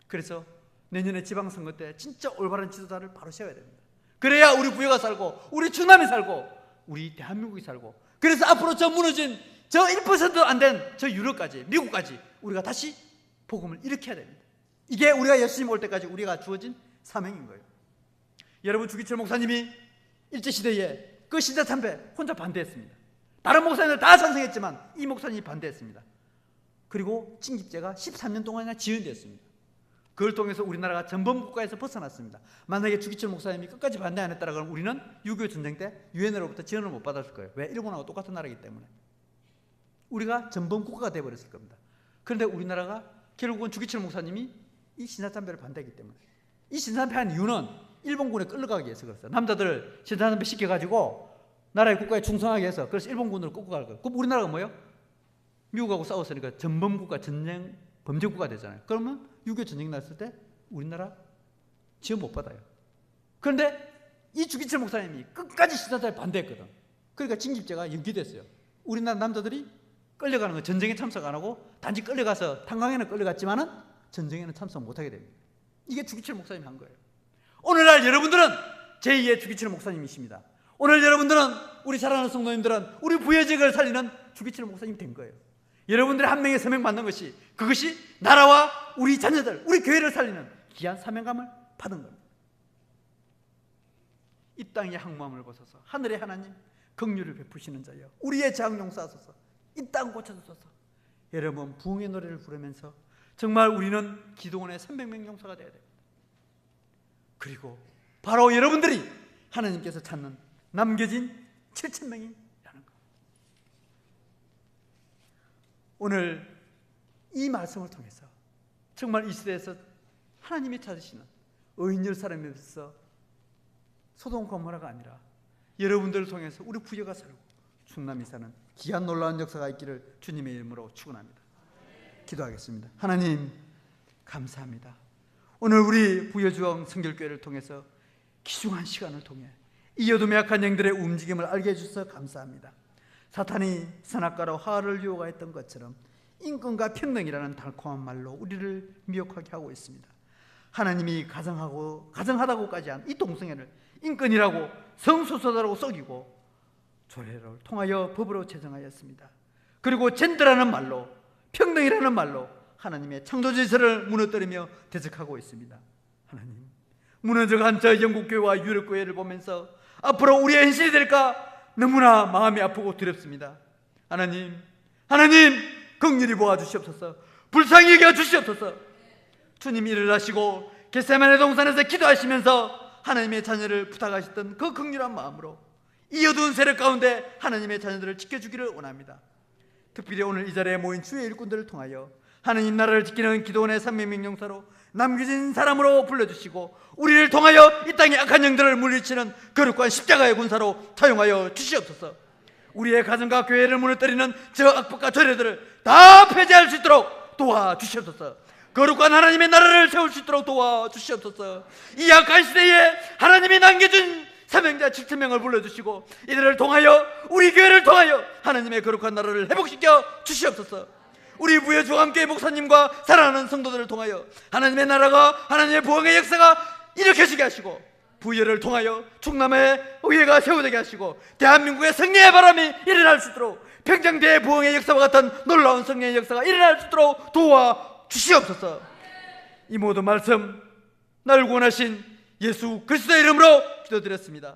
B: 그래서 내년에 지방선거 때 진짜 올바른 지도자를 바로 세워야 됩니다. 그래야 우리 부여가 살고 우리 충남이 살고 우리 대한민국이 살고 그래서 앞으로 저 무너진 저 1%도 안 된 저 유럽까지 미국까지 우리가 다시 복음을 일으켜야 됩니다. 이게 우리가 예수님 올 때까지 우리가 주어진 사명인 거예요. 여러분 주기철 목사님이 일제시대에 그 신자 참배 혼자 반대했습니다. 다른 목사님들 다 찬성했지만 이 목사님이 반대했습니다. 그리고 징집제가 13년 동안이나 지연되었습니다. 그걸 통해서 우리나라가 전범국가에서 벗어났습니다. 만약에 주기철 목사님이 끝까지 반대 안 했다라 그러면 우리는 6.25 전쟁 때 유엔으로부터 지원을 못 받았을 거예요. 왜? 일본하고 똑같은 나라이기 때문에. 우리가 전범국가가 되어버렸을 겁니다. 그런데 우리나라가 결국은 주기철 목사님이 이 신사참배를 반대했기 때문에. 이 신사참배한 이유는 일본군에 끌려가기 위해서 그랬어요. 남자들 신사참배 시켜가지고 나라의 국가에 충성하게 해서 그래서 일본군으로 끌고 갈 거예요. 그럼 우리나라가 뭐예요? 미국하고 싸웠으니까 전범국가, 전쟁 범죄국가 되잖아요. 그러면 6.25 전쟁 났을 때 우리나라 지원 못 받아요. 그런데 이 주기철 목사님이 끝까지 신사참배 반대했거든. 그러니까 징집제가 연기됐어요. 우리나라 남자들이 끌려가는 거 전쟁에 참석 안 하고 단지 끌려가서 탄광에는 끌려갔지만은 전쟁에는 참석 못하게 됩니다. 이게 주기철 목사님이 한 거예요. 오늘날 여러분들은 제2의 주기철 목사님이십니다. 오늘 여러분들은 우리 사랑하는 성도님들은 우리 부여직을 살리는 주기철 목사님이 된 거예요. 여러분들의 한 명의 사명 받는 것이 그것이 나라와 우리 자녀들, 우리 교회를 살리는 귀한 사명감을 받은 겁니다. 이 땅의 항모함을 벗어서 하늘의 하나님 긍휼을 베푸시는 자여 우리의 죄악 용서하소서. 이 땅 고쳐주소서. 여러분 부흥의 노래를 부르면서 정말 우리는 기도원의 300명 용사가 되어야 됩니다. 그리고 바로 여러분들이 하나님께서 찾는 남겨진 7,000명이라는 것. 오늘 이 말씀을 통해서 정말 이 시대에서 하나님이 찾으시는 의인 10사람에 비해서 소돔 고모라가 아니라 여러분들을 통해서 우리 부여가 살고 충남이 사는 귀한 놀라운 역사가 있기를 주님의 이름으로 축원합니다. 기도하겠습니다. 하나님 감사합니다. 오늘 우리 부여주왕 성결교회를 통해서 귀중한 시간을 통해 이 어둠의 악한 영들의 움직임을 알게 해주셔서 감사합니다. 사탄이 선악과로 화를 유혹하였던 것처럼 인권과 평등이라는 달콤한 말로 우리를 미혹하게 하고 있습니다. 하나님이 가정하다고까지 한 이 동성애를 인권이라고 성소수자라고 속이고 조례를 통하여 법으로 제정하였습니다. 그리고 젠더라는 말로 평등이라는 말로 하나님의 창조 질서를 무너뜨리며 대적하고 있습니다. 하나님 무너져간 저 영국교회와 유럽교회를 보면서 앞으로 우리의 현실이 될까 너무나 마음이 아프고 두렵습니다. 하나님 긍휼히 보아 주시옵소서. 불쌍히 여겨 주시옵소서. 주님이 일어나시고 겟세마네 동산에서 기도하시면서 하나님의 자녀를 부탁하셨던 그 긍휼한 마음으로 이 어두운 세력 가운데 하나님의 자녀들을 지켜주기를 원합니다. 특별히 오늘 이 자리에 모인 주의 일꾼들을 통하여 하나님 나라를 지키는 기도원의 산매명령사로 남겨진 사람으로 불러주시고 우리를 통하여 이 땅의 악한 영들을 물리치는 거룩한 십자가의 군사로 사용하여 주시옵소서. 우리의 가정과 교회를 무너뜨리는 저 악법과 죄들을 다 폐지할 수 있도록 도와주시옵소서. 거룩한 하나님의 나라를 세울 수 있도록 도와주시옵소서. 이 악한 시대에 하나님이 남겨준 사명자 7,000명을 불러주시고 이들을 통하여 우리 교회를 통하여 하나님의 거룩한 나라를 회복시켜 주시옵소서. 우리 부여주와 함께 목사님과 사랑하는 성도들을 통하여 하나님의 나라가 하나님의 부흥의 역사가 일으켜지게 하시고 부여를 통하여 충남의 의회가 세워지게 하시고 대한민국의 승리의 바람이 일어날 수 있도록 평창대의 부흥의 역사와 같은 놀라운 성령의 역사가 일어날 수 있도록 도와주시옵소서. 이 모든 말씀 나를 구원하신 예수 그리스도의 이름으로 기도드렸습니다.